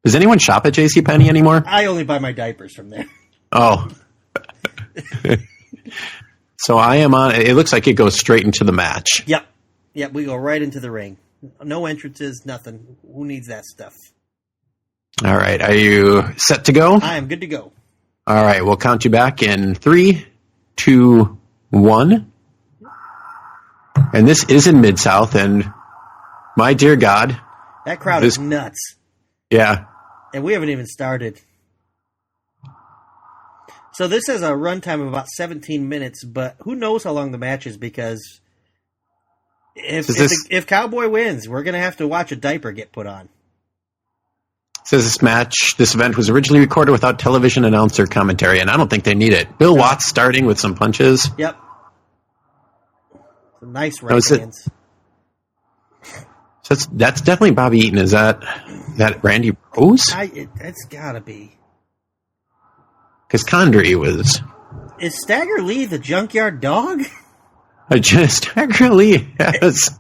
Does anyone shop at JCPenney anymore? I only buy my diapers from there. Oh. So I am on. It looks like it goes straight into the match. Yep, we go right into the ring. No entrances, nothing. Who needs that stuff? All right. Are you set to go? I am good to go. All right. We'll count you back in 3, 2, 1. And this is in Mid-South, and my dear God. That crowd is nuts. Yeah. And we haven't even started. So this has a runtime of about 17 minutes, but who knows how long the match is because if Cowboy wins, we're going to have to watch a diaper get put on. Says this event was originally recorded without television announcer commentary, and I don't think they need it. Bill Watts starting with some punches. Yep. Some nice right hands. So that's definitely Bobby Eaton. Is that Randy Rose? It's got to be. Because Condrey was... Is Stagger Lee the Junkyard Dog? Stagger Lee has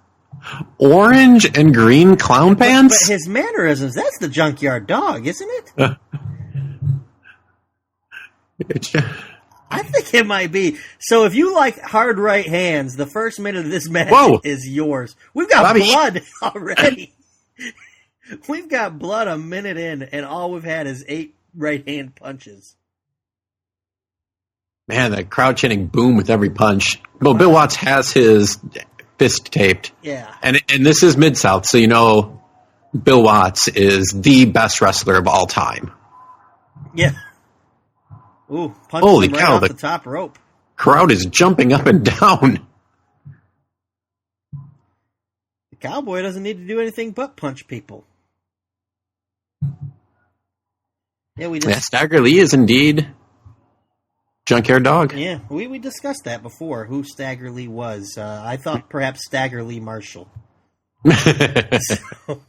orange and green clown pants? But his mannerisms, that's the Junkyard Dog, isn't it? I think it might be. So if you like hard right hands, the first minute of this match is yours. We've got blood already. We've got blood a minute in, and all we've had is 8 right hand punches. Man, the crowd chanting boom with every punch. Well, Bill Watts has his fist taped. Yeah. And this is Mid-South, so Bill Watts is the best wrestler of all time. Yeah. Ooh, holy cow, off the top rope. Crowd is jumping up and down. The Cowboy doesn't need to do anything but punch people. Yeah, Stagger Lee is indeed Junkyard Dog. Yeah, we discussed that before, who Stagger Lee was. I thought perhaps Stagger Lee Marshall. So,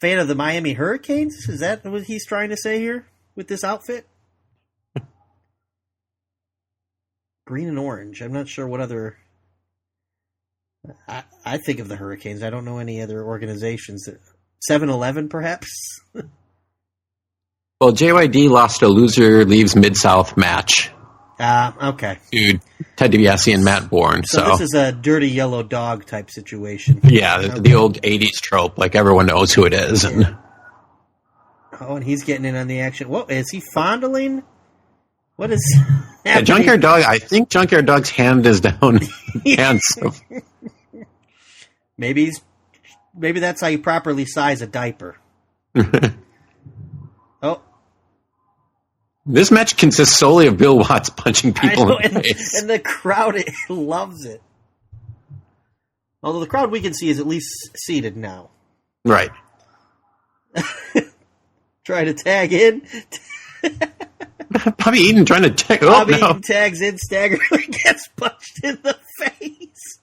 fan of the Miami Hurricanes? Is that what he's trying to say here with this outfit? Green and orange. I'm not sure what other... I think of the Hurricanes. I don't know any other organizations. 7-Eleven, perhaps? Well, JYD lost a loser leaves Mid-South match Okay. To Ted DiBiase and Matt Bourne. So this is a dirty yellow dog type situation. Yeah, the old 80s trope. Like, everyone knows who it is. Yeah. And Oh, and he's getting in on the action. Whoa, is he fondling? What is happening? Junkyard Dog, I think Junkyard Dog's hand is down. Maybe that's how you properly size a diaper. Oh. This match consists solely of Bill Watts punching people in the face. And the crowd loves it. Although the crowd we can see is at least seated now. Right. Trying to tag in. Bobby Eaton trying to tag. Bobby Eaton tags in, staggeringly gets punched in the face.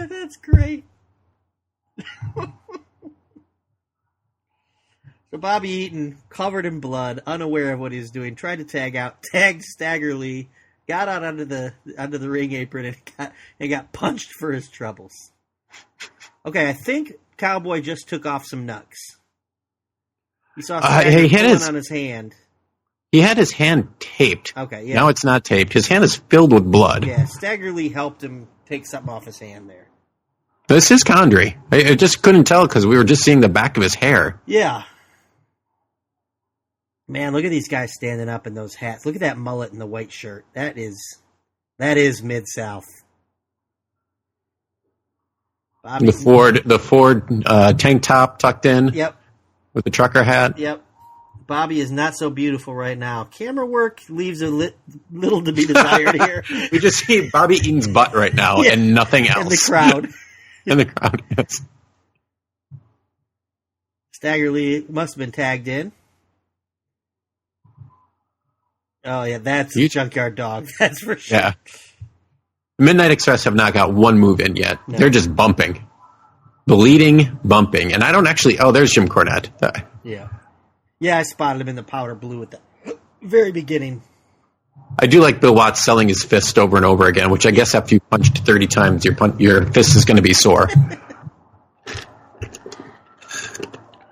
That's great. So Bobby Eaton, covered in blood, unaware of what he was doing, tried to tag out, tagged staggerly, got out onto the ring apron, and got punched for his troubles. Okay, I think Cowboy just took off some knucks. He saw some on his hand. He had his hand taped. Okay, yeah. Now it's not taped. His hand is filled with blood. Yeah, Staggerly helped him take something off his hand there. This is Condrey. I just couldn't tell because we were just seeing the back of his hair. Yeah. Man, look at these guys standing up in those hats. Look at that mullet and the white shirt. That is Mid-South. The Ford tank top tucked in. Yep. With the trucker hat. Yep. Bobby is not so beautiful right now. Camera work leaves a little to be desired here. We just see Bobby Eaton's butt right now and nothing else. In the crowd. In the crowd, yes. Staggerly must have been tagged in. Oh, yeah, that's Junkyard Dog. That's for sure. Yeah. Midnight Express have not got one move in yet. No. They're just bumping. Bleeding, bumping. And I don't actually... Oh, there's Jim Cornette. Yeah. Yeah, I spotted him in the powder blue at the very beginning. I do like Bill Watts selling his fist over and over again, which I guess after you punched 30 times, your fist is going to be sore.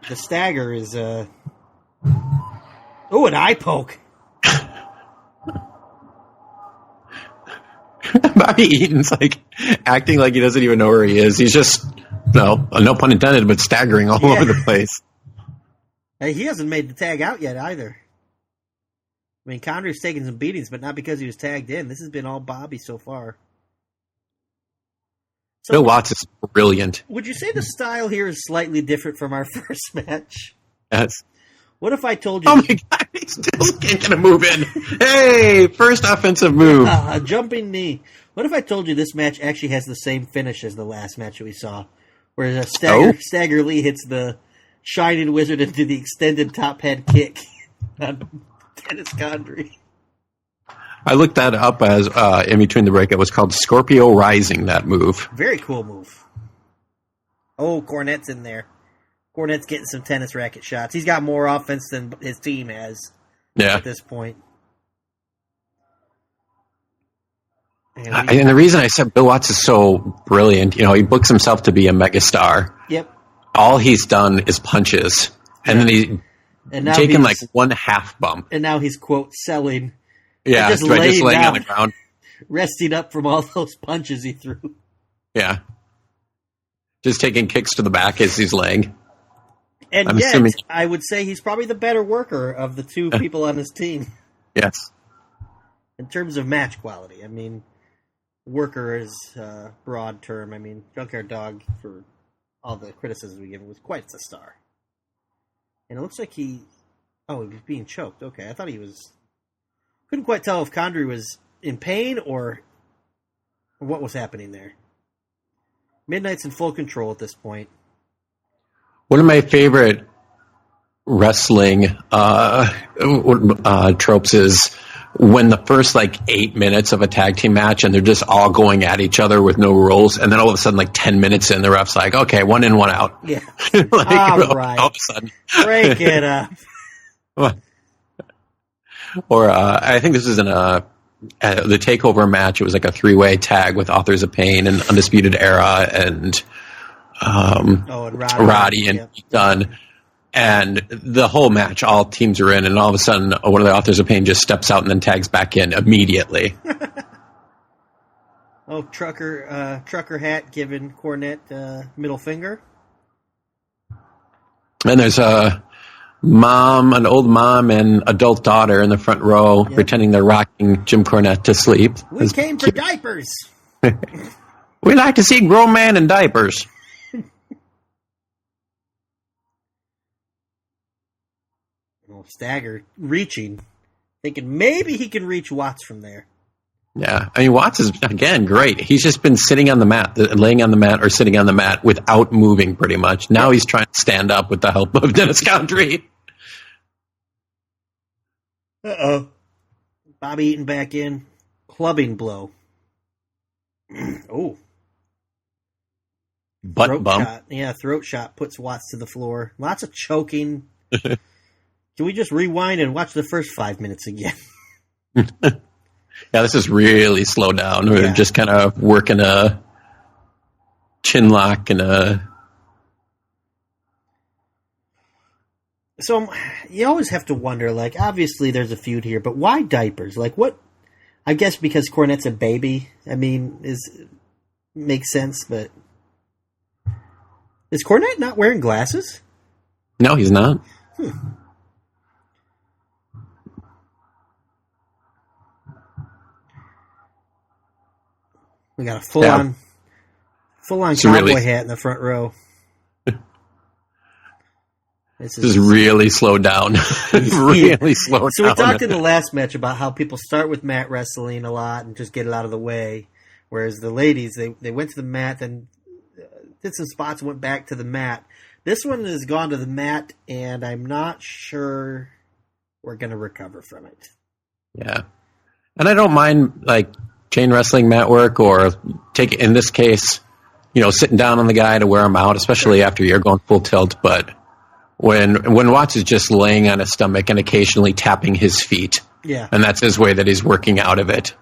The stagger is... Oh, an eye poke. Bobby Eaton's like acting like he doesn't even know where he is. He's just, no pun intended, but staggering all over the place. Hey, he hasn't made the tag out yet either. I mean, Condrey's taking some beatings, but not because he was tagged in. This has been all Bobby so far. So, Bill Watts is brilliant. Would you say the style here is slightly different from our first match? Yes. What if I told you... Oh my God, he still can't get a move in. Hey, first offensive move. A jumping knee. What if I told you this match actually has the same finish as the last match we saw? Where Stagger Lee hits the Shining Wizard into the extended top head kick on Dennis Condrey. I looked that up as in between the break. It was called Scorpio Rising, that move. Very cool move. Oh, Cornette's in there. Cornette's getting some tennis racket shots. He's got more offense than his team has at this point. And the reason I said Bill Watts is so brilliant, he books himself to be a megastar. Yep. All he's done is punches. And then he's taken like one half bump. And now he's, quote, selling. Yeah, just laying on the ground. Resting up from all those punches he threw. Yeah. Just taking kicks to the back as he's laying. And I would say he's probably the better worker of the two people on his team. Yes. In terms of match quality. I mean, worker is a broad term. I mean, Junkyard Dog, for all the criticism we give him, was quite the star. And it looks like he was being choked. Okay, I thought he was... Couldn't quite tell if Condrey was in pain or what was happening there. Midnight's in full control at this point. One of my favorite wrestling tropes is when the first 8 minutes of a tag team match and they're just all going at each other with no rules, and then all of a sudden 10 minutes in, the ref's like, okay, 1 in, 1 out. Yeah. All right. All of a sudden. Break it up. Or I think this is in the TakeOver match. It was like a 3-way tag with Authors of Pain and Undisputed Era and Roddy and Done. And the whole match, all teams are in, and all of a sudden, one of the authors of pain just steps out and then tags back in immediately. Trucker hat giving Cornette middle finger. And there's an old mom and adult daughter in the front row pretending they're rocking Jim Cornette to sleep. We came for diapers. We like to see grown man in diapers. Stagger reaching, thinking maybe he can reach Watts from there. Yeah, I mean, Watts is, again, great. He's just been sitting on the mat, laying on the mat or sitting on the mat without moving pretty much. Now he's trying to stand up with the help of Dennis Condrey. Uh-oh. Bobby Eaton back in. Clubbing blow. Oh. Butt bump. Shot. Yeah, throat shot puts Watts to the floor. Lots of choking. Can we just rewind and watch the first 5 minutes again? Yeah, this is really slow down. We're just kind of working a chin lock and a... So you always have to wonder, like, obviously there's a feud here, but why diapers? Like, what? I guess because Cornette's a baby. I mean, makes sense, but... Is Cornette not wearing glasses? No, he's not. We got a full-on cowboy hat in the front row. This is really slowed down. Really slowed down. So we talked in the last match about how people start with mat wrestling a lot and just get it out of the way, whereas the ladies, they went to the mat, then did some spots, went back to the mat. This one has gone to the mat, and I'm not sure we're going to recover from it. Yeah. And I don't mind, like, chain wrestling mat work or in this case, sitting down on the guy to wear him out, especially after you're going full tilt. But when Watts is just laying on his stomach and occasionally tapping his feet, and that's his way that he's working out of it,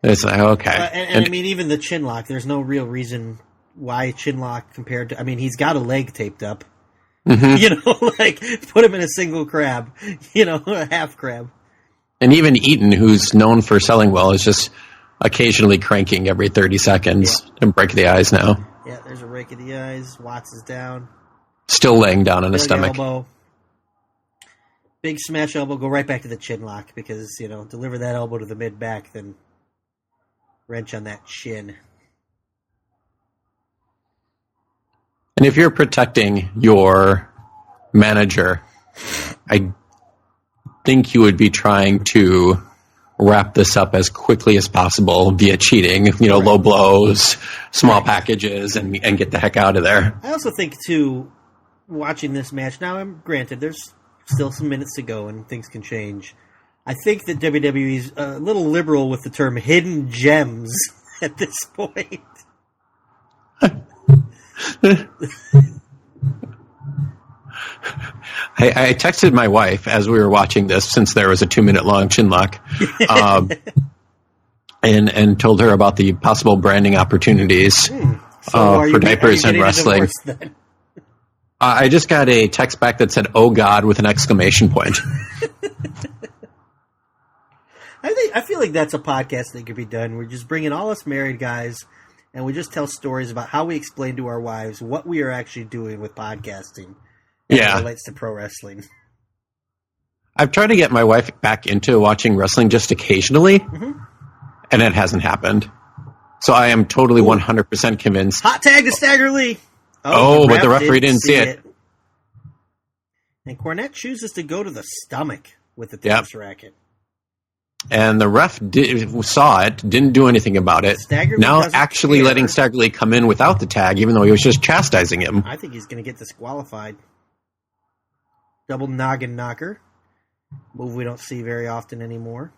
it's like, okay. And I mean, even the chin lock, there's no real reason why chin lock compared to, I mean, he's got a leg taped up. Mm-hmm. Like, put him in a single crab, a half crab. And even Eaton, who's known for selling well, is just occasionally cranking every 30 seconds and break the eyes now. Yeah, there's a rake of the eyes. Watts is down. Still laying down on his stomach. Elbow. Big smash elbow. Go right back to the chin lock because, deliver that elbow to the mid-back, then wrench on that chin. And if you're protecting your manager, I think you would be trying to wrap this up as quickly as possible via cheating, low blows, small packages, and get the heck out of there. I also think, too, watching this match, now, granted, there's still some minutes to go and things can change. I think that WWE's a little liberal with the term hidden gems at this point. I texted my wife as we were watching this, since there was a 2-minute long chin lock, and told her about the possible branding opportunities for diapers and wrestling. I just got a text back that said, "Oh God," with an exclamation point. I feel like that's a podcast that could be done. We're just bringing all us married guys, and we just tell stories about how we explain to our wives what we are actually doing with podcasting. As it relates to pro wrestling. I've tried to get my wife back into watching wrestling just occasionally, and it hasn't happened. So I am totally 100% convinced. Hot tag to Stagger Lee. But the referee didn't see it. And Cornette chooses to go to the stomach with the tennis racket. And the ref saw it, didn't do anything about it. Now actually letting Stagger Lee come in without the tag, even though he was just chastising him. I think he's going to get disqualified. Double noggin knocker. Move we don't see very often anymore.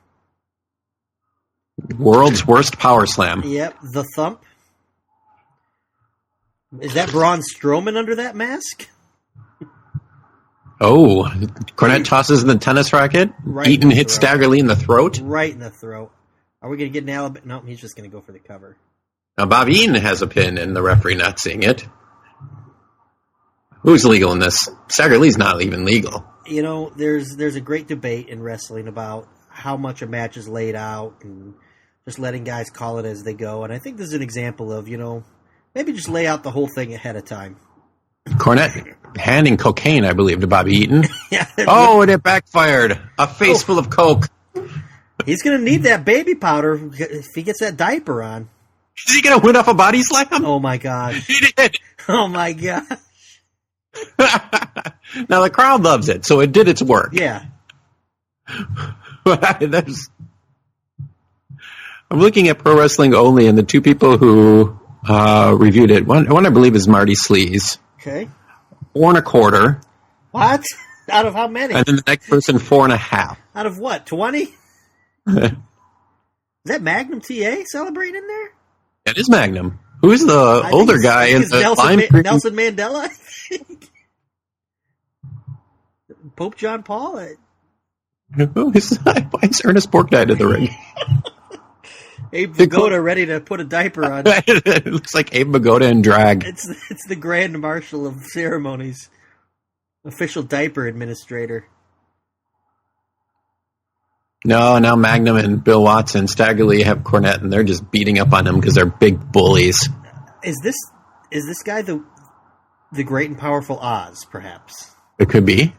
World's worst power slam. Yep, the thump. Is that Braun Strowman under that mask? Oh, Cornette tosses the tennis racket. Eaton hits Stagger Lee in the throat. Right in the throat. Are we going to get an Alabama? No, he's just going to go for the cover. Now, Bob Eaton has a pin, and the referee not seeing it. Who's legal in this? Stagger Lee's not even legal. You know, there's a great debate in wrestling about how much a match is laid out and just letting guys call it as they go. And I think this is an example of, maybe just lay out the whole thing ahead of time. Cornette handing cocaine, I believe, to Bobby Eaton. Yeah. Oh, and it backfired. A face full of coke. He's going to need that baby powder if he gets that diaper on. Is he going to win off a body slam? Oh, my gosh. He did. Oh, my gosh. Now, the crowd loves it, so it did its work. Yeah. I'm looking at Pro Wrestling Only, and the two people who reviewed it, one I believe is Marty Sleaze. Okay. 4.25. What? Out of how many? And then the next person, 4.5. Out of what, 20? Is that Magnum TA celebrating in there? That is Magnum. Who's the older guy in the Nelson Mandela, I think. Pope John Paul. Why is Ernest Borgnine in the ring? Abe Vigoda ready to put a diaper on. It looks like Abe Vigoda in drag. It's the Grand Marshal of Ceremonies. Official diaper administrator. No, now Magnum and Bill Watson, Stagger Lee have Cornette, and they're just beating up on him because they're big bullies. Is this guy the great and powerful Oz, perhaps? It could be.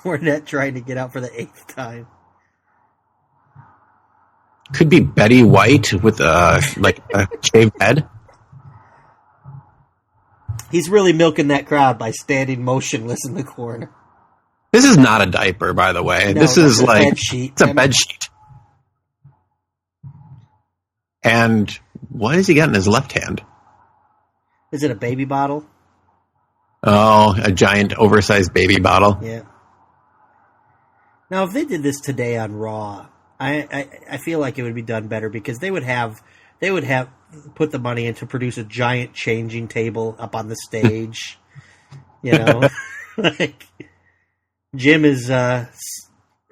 Cornette trying to get out for the 8th time. Could be Betty White with a shaved head. He's really milking that crowd by standing motionless in the corner. This is not a diaper, by the way. No, this is like bed sheet. It's a bed sheet. And what has he got in his left hand? Is it a baby bottle? Oh, a giant, oversized baby bottle. Yeah. Now, if they did this today on Raw, I feel like it would be done better because they would have put the money in to produce a giant changing table up on the stage. Like Jim is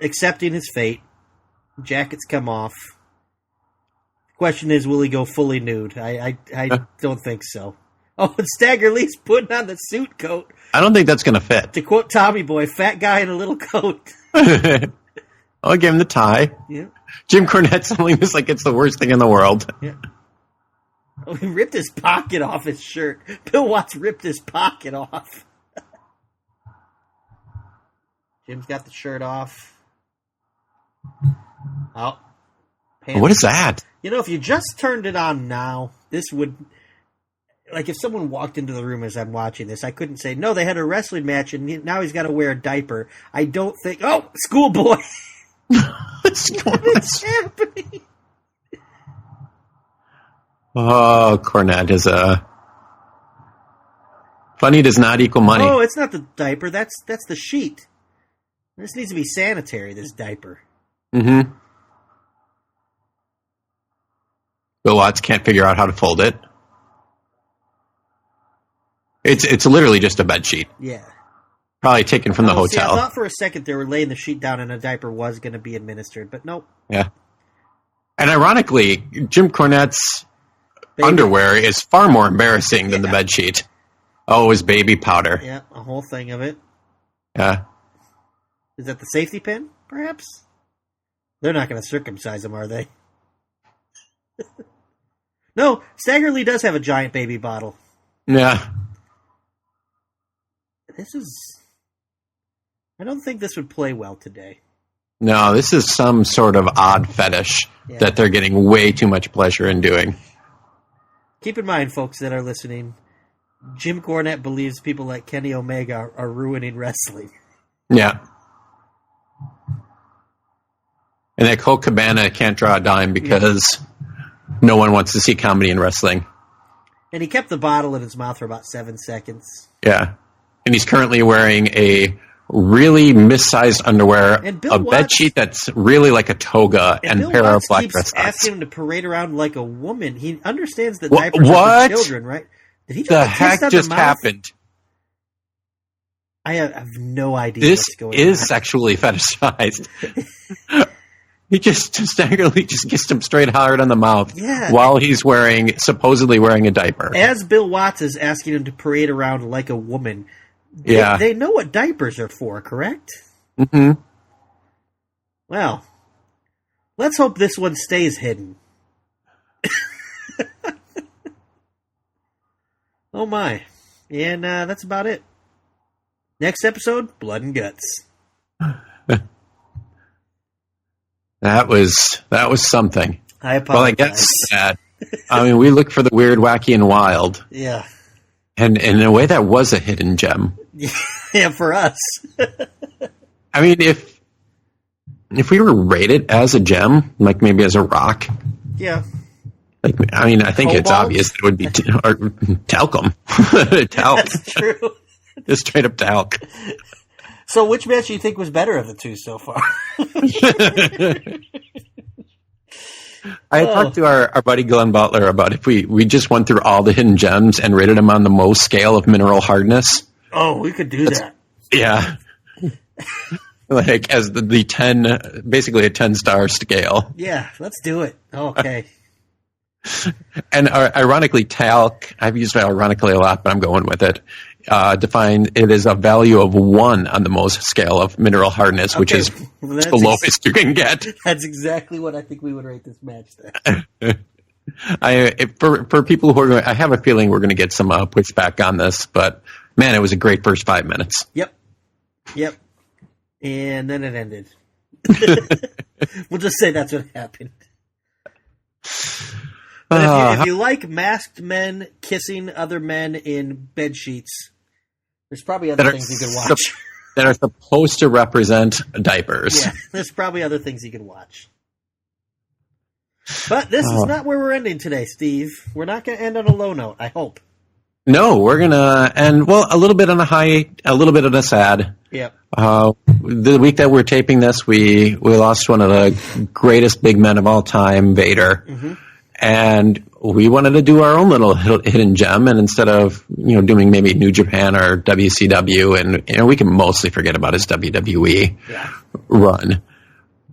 accepting his fate. Jackets come off. Question is, will he go fully nude? I don't think so. Oh, and Stagger Lee's putting on the suit coat. I don't think that's going to fit. To quote Tommy Boy, fat guy in a little coat. I'll give him the tie. Yeah. Jim Cornette selling this like it's the worst thing in the world. Yeah. Oh, he ripped his pocket off his shirt. Bill Watts ripped his pocket off. Jim's got the shirt off. Oh. What is that? If you just turned it on now, this would... Like, if someone walked into the room as I'm watching this, I couldn't say, no, they had a wrestling match, and now he's got to wear a diaper. I don't think... Oh, schoolboy! What's happening? Oh, Cornette is a... Funny does not equal money. Oh, it's not the diaper. That's the sheet. This needs to be sanitary, this diaper. Mm-hmm. Bill Watts can't figure out how to fold it. It's literally just a bed sheet. Yeah. Probably taken from the hotel. I thought for a second they were laying the sheet down and a diaper was going to be administered, but nope. Yeah. And ironically, Jim Cornette's underwear is far more embarrassing than the bed sheet. Oh, his baby powder. Yeah, a whole thing of it. Yeah. Is that the safety pin, perhaps? They're not going to circumcise him, are they? No, Stagger Lee does have a giant baby bottle. Yeah. I don't think this would play well today. No, this is some sort of odd fetish that they're getting way too much pleasure in doing. Keep in mind, folks that are listening, Jim Cornette believes people like Kenny Omega are ruining wrestling. Yeah. And that Colt Cabana can't draw a dime because no one wants to see comedy in wrestling. And he kept the bottle in his mouth for about 7 seconds. Yeah. And he's currently wearing a really missized underwear, a bed sheet that's really like a toga, and a pair of black dress socks. Asking him to parade around like a woman. He understands that diapers are for children, right? Did he just the heck just happened? I have no idea this what's going on. This is sexually fetishized. He just staggeringly just kissed him straight hard on the mouth while he's supposedly wearing a diaper. As Bill Watts is asking him to parade around like a woman. They know what diapers are for, correct? Mm-hmm. Well, let's hope this one stays hidden. Oh my. And that's about it. Next episode, Blood and Guts. That was something. I apologize. Well, I guess that. I mean, we look for the weird, wacky, and wild. Yeah. And in a way, that was a hidden gem. Yeah, for us. I mean, if we were rated as a gem, like maybe as a rock. Yeah. Like, I mean, I think Cobalt? it's obvious that it would be talcum. Talc. That's true. Just straight up talc. So which match do you think was better of the two so far? I had talked to our buddy Glenn Butler about if we just went through all the hidden gems and rated them on the Mohs scale of mineral hardness. Oh, we could do that. Yeah. Like as the 10, basically a 10-star scale. Yeah, let's do it. Okay. And ironically, talc, I've used it ironically a lot, but I'm going with it. Define it as a value of 1 on the Mohs scale of mineral hardness, which is the lowest you can get. That's exactly what I think we would rate this match then. For people who are going, I have a feeling we're going to get some pushback on this, but man, it was a great first 5 minutes. Yep. And then it ended. We'll just say that's what happened. But if you like masked men kissing other men in bed sheets, there's probably other things you can watch. That are supposed to represent diapers. Yeah, there's probably other things you can watch. But this is not where we're ending today, Steve. We're not going to end on a low note, I hope. No, we're going to end, well, a little bit on a high, a little bit on a sad. Yep. The week that we're taping this, we lost one of the greatest big men of all time, Vader. Mm-hmm. And we wanted to do our own little hidden gem, and instead of doing maybe New Japan or WCW, and we can mostly forget about his WWE run,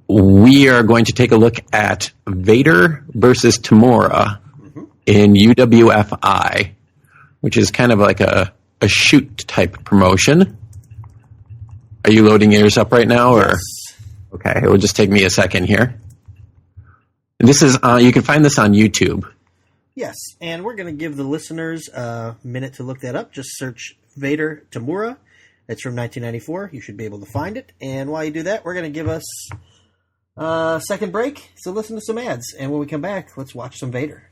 we are going to take a look at Vader versus Satomura in UWFI, which is kind of like a shoot type promotion. Are you loading yours up right now, or okay? It will just take me a second here. This is you can find this on YouTube. Yes, and we're going to give the listeners a minute to look that up. Just search Vader Satomura. It's from 1994. You should be able to find it. And while you do that, we're going to give us a second break. So listen to some ads. And when we come back, let's watch some Vader.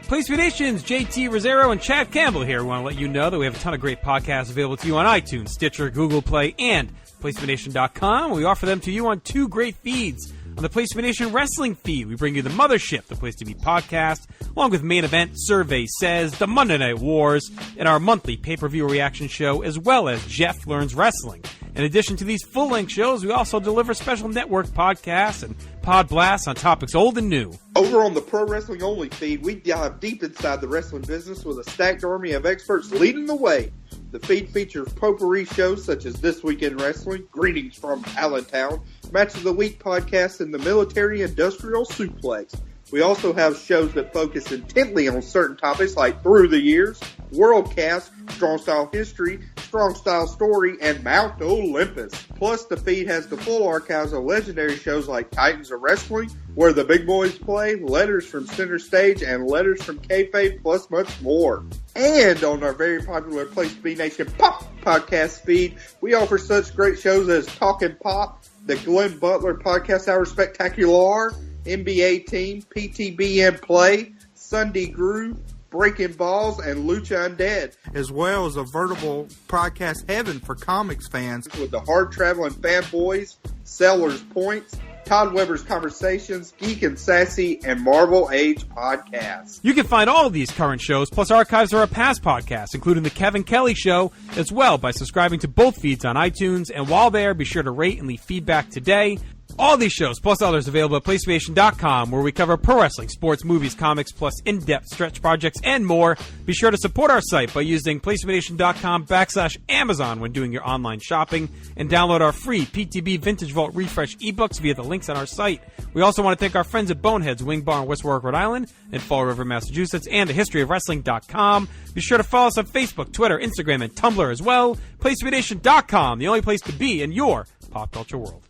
Place to Be Nation's JT Rozzero and Chad Campbell here. We want to let you know that we have a ton of great podcasts available to you on iTunes, Stitcher, Google Play, and PlaceToBeNation.com. We offer them to you on 2 great feeds. On the Place to Be Nation Wrestling feed, we bring you the Mothership, the Place to Be podcast, along with Main Event, Survey Says, the Monday Night Wars, and our monthly pay-per-view reaction show, as well as Jeff Learns Wrestling. In addition to these full-length shows, we also deliver special network podcasts and pod blasts on topics old and new. Over on the Pro Wrestling Only feed, we dive deep inside the wrestling business with a stacked army of experts leading the way. The feed features potpourri shows such as This Week in Wrestling, Greetings from Allentown, Match of the Week podcast, and the Military Industrial Suplex. We also have shows that focus intently on certain topics like Through the Years, Worldcast, Strong Style History, Strong Style Story, and Mount Olympus. Plus, the feed has the full archives of legendary shows like Titans of Wrestling, Where the Big Boys Play, Letters from Center Stage, and Letters from Kayfabe, plus much more. And on our very popular Place to Be Nation Pop podcast feed, we offer such great shows as Talkin' Pop, the Glenn Butler Podcast Hour Spectacular, NBA Team, PTBN Play, Sunday Groove, Breaking Balls, and Lucha Undead. As well as a veritable podcast heaven for comics fans. With the Hard Traveling Fanboys, Sellers Points, Todd Weber's Conversations, Geek and Sassy, and Marvel Age Podcasts. You can find all of these current shows, plus archives of our past podcasts, including The Kevin Kelly Show, as well by subscribing to both feeds on iTunes. And while there, be sure to rate and leave feedback today. All these shows, plus others, available at PlayStation.com, where we cover pro wrestling, sports, movies, comics, plus in-depth stretch projects, and more. Be sure to support our site by using PlayStation.com/Amazon when doing your online shopping, and download our free PTB Vintage Vault Refresh ebooks via the links on our site. We also want to thank our friends at Boneheads Wing Bar in West Warwick, Rhode Island, and Fall River, Massachusetts, and thehistoryofwrestling.com. Be sure to follow us on Facebook, Twitter, Instagram, and Tumblr as well. PlayStation.com, the only place to be in your pop culture world.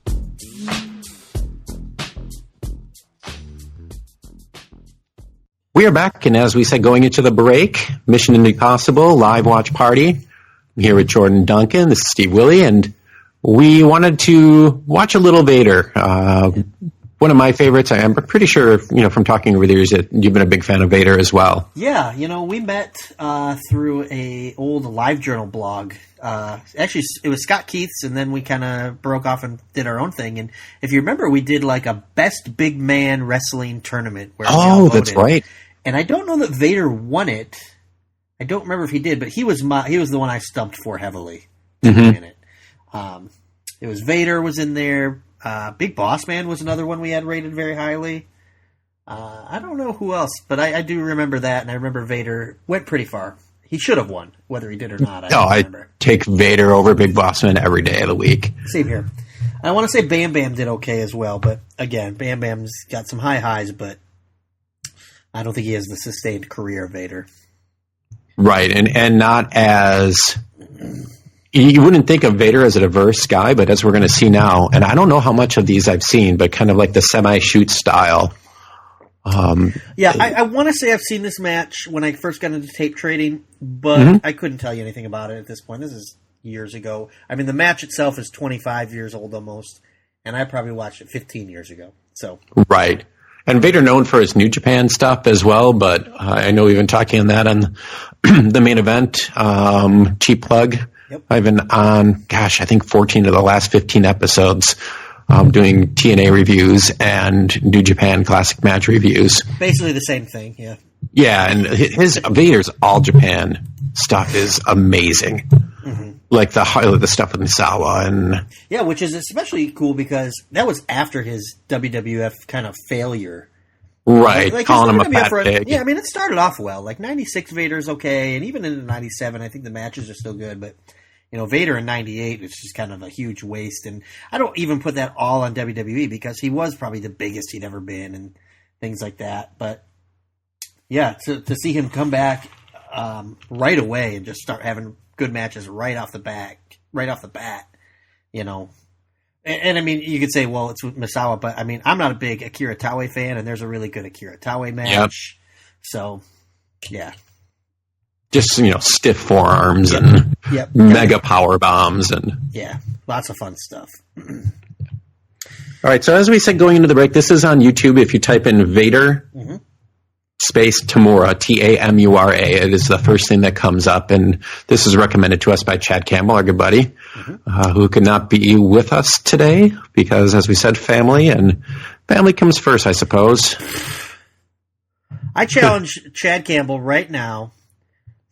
We are back, and as we said, going into the break, Mission Impossible live watch party. I'm here with Jordan Duncan. This is Steve Willie, and we wanted to watch a little Vader. One of my favorites. I'm pretty sure, from talking over the years that you've been a big fan of Vader as well. Yeah, we met through a old LiveJournal blog. Actually, it was Scott Keith's, and then we kind of broke off and did our own thing. And if you remember, we did like a best big man wrestling tournament. Where that's right. And I don't know that Vader won it. I don't remember if he did, but he was the one I stumped for heavily to win it. It was Vader was in there. Big Boss Man was another one we had rated very highly. I don't know who else, but I do remember that, and I remember Vader went pretty far. He should have won, whether he did or not. I don't remember. I take Vader over Big Boss Man every day of the week. Same here. I want to say Bam Bam did okay as well, but again, Bam Bam's got some high highs, but I don't think he has the sustained career of Vader. Right, and not as... You wouldn't think of Vader as a diverse guy, but as we're going to see now, and I don't know how much of these I've seen, but kind of like the semi-shoot style. I want to say I've seen this match when I first got into tape trading, but I couldn't tell you anything about it at this point. This is years ago. I mean, the match itself is 25 years old almost, and I probably watched it 15 years ago. So right. And Vader known for his New Japan stuff as well, but I know we've been talking on that on the main event, cheap plug. Yep. I've been on, I think 14 of the last 15 episodes doing TNA reviews and New Japan classic match reviews. Basically the same thing, yeah. Yeah, and his Vader's All Japan stuff is amazing. Mm-hmm. Like the stuff with Misawa and... Yeah, which is especially cool because that was after his WWF kind of failure. Right, calling him a fat pig. Yeah, I mean, it started off well. Like, 96 Vader's okay, and even in 97, I think the matches are still good, but... Vader in 98 is just kind of a huge waste. And I don't even put that all on WWE because he was probably the biggest he'd ever been and things like that. But, yeah, to see him come back right away and just start having good matches right off the bat, And I mean, you could say, well, it's with Misawa, but I mean, I'm not a big Akira Taue fan, and there's a really good Akira Taue match. Yep. So, yeah. Just, stiff forearms and mega power bombs. And yeah, lots of fun stuff. All right, so as we said going into the break, this is on YouTube. If you type in Vader space Tamura, Tamura, it is the first thing that comes up. And this is recommended to us by Chad Campbell, our good buddy, who could not be with us today because, as we said, family comes first, I suppose. I challenge Chad Campbell right now.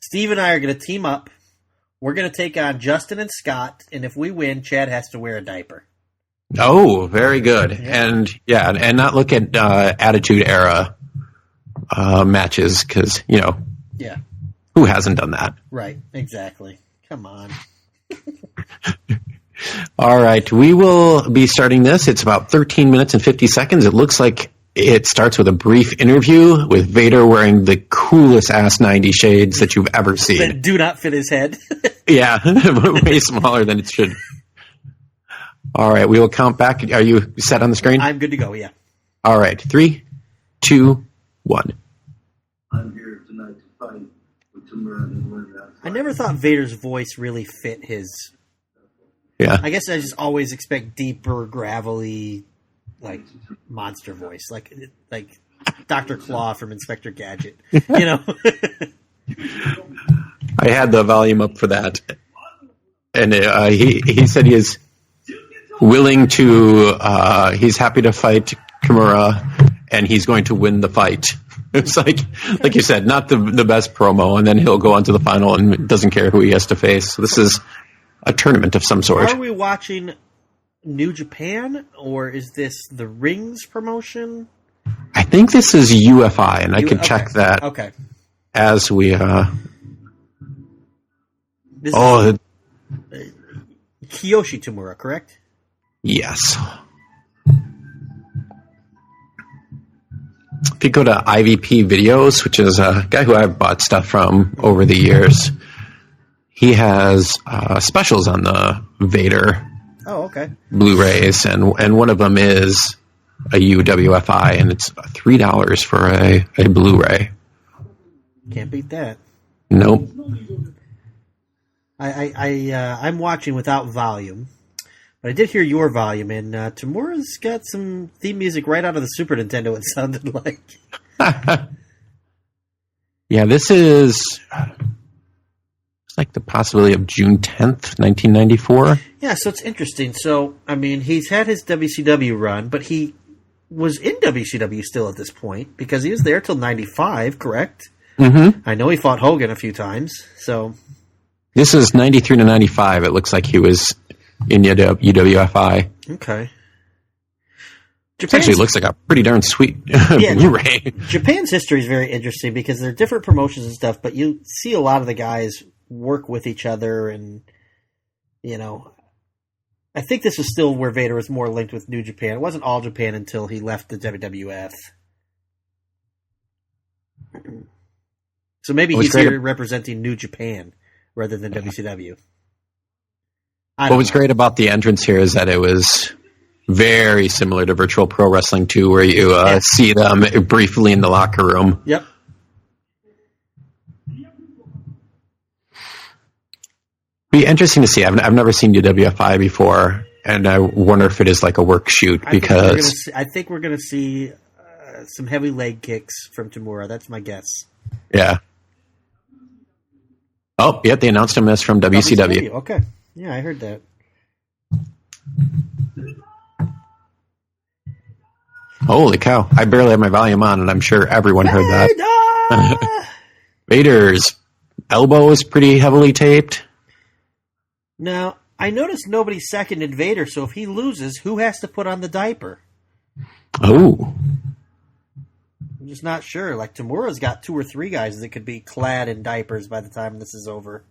Steve and I are going to team up. We're going to take on Justin and Scott, and if we win, Chad has to wear a diaper. Oh, very good. Yeah. And not look at Attitude Era matches because, who hasn't done that? Right, exactly. Come on. All right, we will be starting this. It's about 13 minutes and 50 seconds. It looks like it starts with a brief interview with Vader wearing the coolest ass 90 shades that you've ever seen. That do not fit his head. Yeah, way smaller than it should. All right, we will count back. Are you set on the screen? I'm good to go, yeah. All right, 3, 2, 1. I'm here tonight to fight with Tamura and win that fight. I never thought Vader's voice really fit his... Yeah. I guess I just always expect deeper, gravelly... like monster voice, like Dr. Claw from Inspector Gadget, I had the volume up for that, and he said he is willing to. He's happy to fight Kimura, and he's going to win the fight. It's like you said, not the best promo, and then he'll go on to the final and doesn't care who he has to face. So this is a tournament of some sort. Are we watching New Japan, or is this the Rings promotion? I think this is UFI, and I could check that. Okay. As we. This is Kiyoshi Tamura, correct? Yes. If you go to IVP Videos, which is a guy who I've bought stuff from over the years, he has specials on the Vader Blu-rays, and one of them is a UWFI, and it's $3 for a Blu-ray. Can't beat that. Nope. I'm watching without volume, but I did hear your volume, and Tamura's got some theme music right out of the Super Nintendo, it sounded like. Yeah, this is like the possibility of June 10th, 1994. Yeah, so it's interesting. So, I mean, he's had his WCW run, but he was in WCW still at this point, because he was there till 95, correct? Mm-hmm. I know he fought Hogan a few times, so... This is 93 to 95. It looks like he was in UWFI. Okay. It actually looks like a pretty darn sweet Blu-ray. Japan's history is very interesting because there are different promotions and stuff, but you see a lot of the guys work with each other, and, you know, I think this was still where Vader was more linked with New Japan. It wasn't All Japan until he left the WWF. So maybe he's here representing New Japan rather than WCW. What was great about the entrance here is that it was very similar to Virtual Pro Wrestling 2, where you see them briefly in the locker room. Yep. Be interesting to see. I've never seen UWFI before, and I wonder if it is like a work shoot, because I think we're going to see some heavy leg kicks from Tamura. That's my guess. Yeah. Oh, yeah, they announced him as from WCW. Okay. Yeah, I heard that. Holy cow. I barely have my volume on, and I'm sure everyone heard that. Vader's elbow is pretty heavily taped. Now, I noticed nobody seconded Vader, so if he loses, who has to put on the diaper? Oh. I'm just not sure. Like, Tamura's got 2 or 3 guys that could be clad in diapers by the time this is over.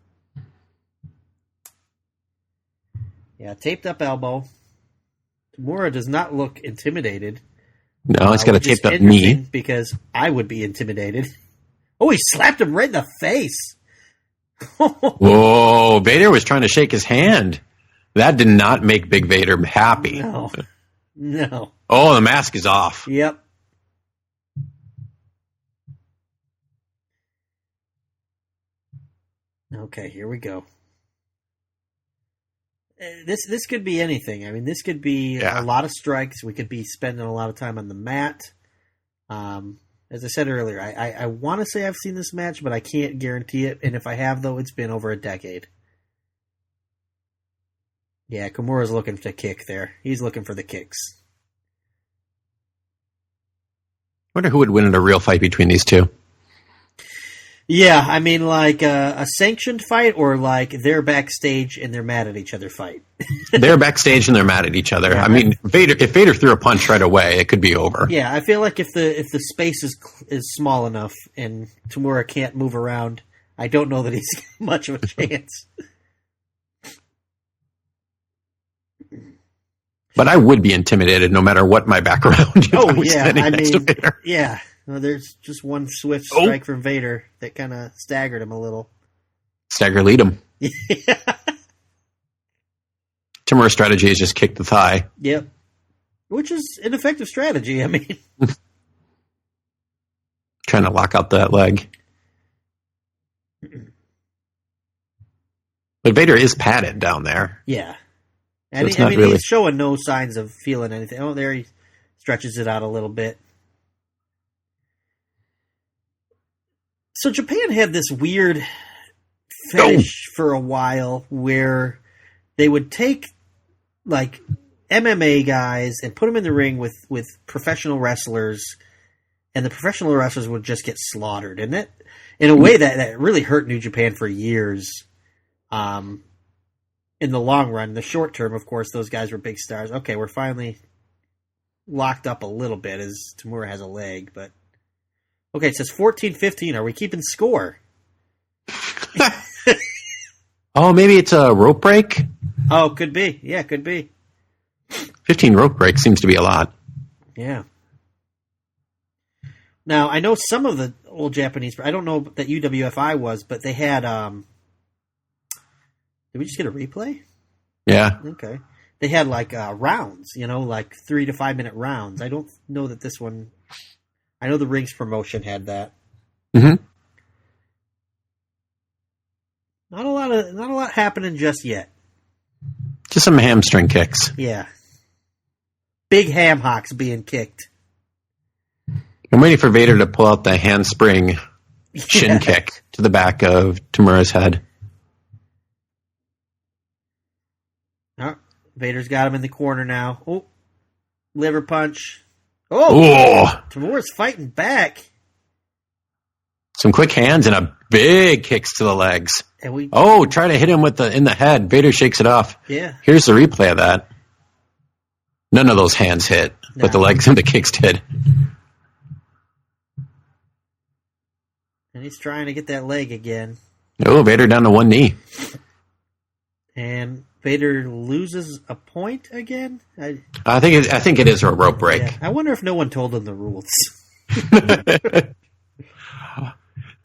Yeah, taped up elbow. Tamura does not look intimidated. No, it's got a taped up knee. Because I would be intimidated. Oh, he slapped him right in the face. Whoa, Vader was trying to shake his hand. That did not make Big Vader happy. No. Oh, the mask is off. Yep. Okay, here we go. This could be anything. I mean, this could be a lot of strikes. We could be spending a lot of time on the mat. As I said earlier, I want to say I've seen this match, but I can't guarantee it. And if I have, though, it's been over a decade. Yeah, Kimura's looking to kick there. He's looking for the kicks. I wonder who would win in a real fight between these two. Yeah, I mean, like a sanctioned fight, or like they're backstage and they're mad at each other fight. They're backstage and they're mad at each other. Yeah, I mean, if Vader threw a punch right away, it could be over. Yeah, I feel like if the space is small enough and Tamura can't move around, I don't know that he's got much of a chance. But I would be intimidated no matter what my background. Oh yeah, I mean, yeah. Well, there's just one swift strike from Vader that kind of staggered him a little. Stagger lead him. Yeah. Tamura's strategy is just kick the thigh. Yep. Which is an effective strategy, I mean. Trying to lock out that leg. But Vader is padded down there. Yeah. And so he's showing no signs of feeling anything. Oh, there he stretches it out a little bit. So Japan had this weird fetish for a while where they would take like MMA guys and put them in the ring with professional wrestlers, and the professional wrestlers would just get slaughtered. And that, in a way, that really hurt New Japan for years. in the long run. In the short term, of course, those guys were big stars. Okay, we're finally locked up a little bit as Tamura has a leg, but okay, it says 14-15. Are we keeping score? Oh, maybe it's a rope break? Oh, could be. Yeah, could be. 15 rope breaks seems to be a lot. Yeah. Now, I know some of the old Japanese, I don't know that UWFI was, but they had, did we just get a replay? Yeah. Okay. They had like rounds, like 3 to 5 minute rounds. I don't know that this one, I know the Rings promotion had that. Mm-hmm. Not a lot happening just yet. Just some hamstring kicks. Yeah. Big ham hocks being kicked. I'm waiting for Vader to pull out the handspring shin kick to the back of Tamura's head. Oh, Vader's got him in the corner now. Oh, liver punch. Oh, Tamura's fighting back. Some quick hands and a big kicks to the legs. And try to hit him in the head. Vader shakes it off. Yeah. Here's the replay of that. None of those hands hit, but the legs and the kicks did. And he's trying to get that leg again. Oh, Vader down to one knee. And Vader loses a point again? I think it is a rope break. Yeah. I wonder if no one told him the rules. It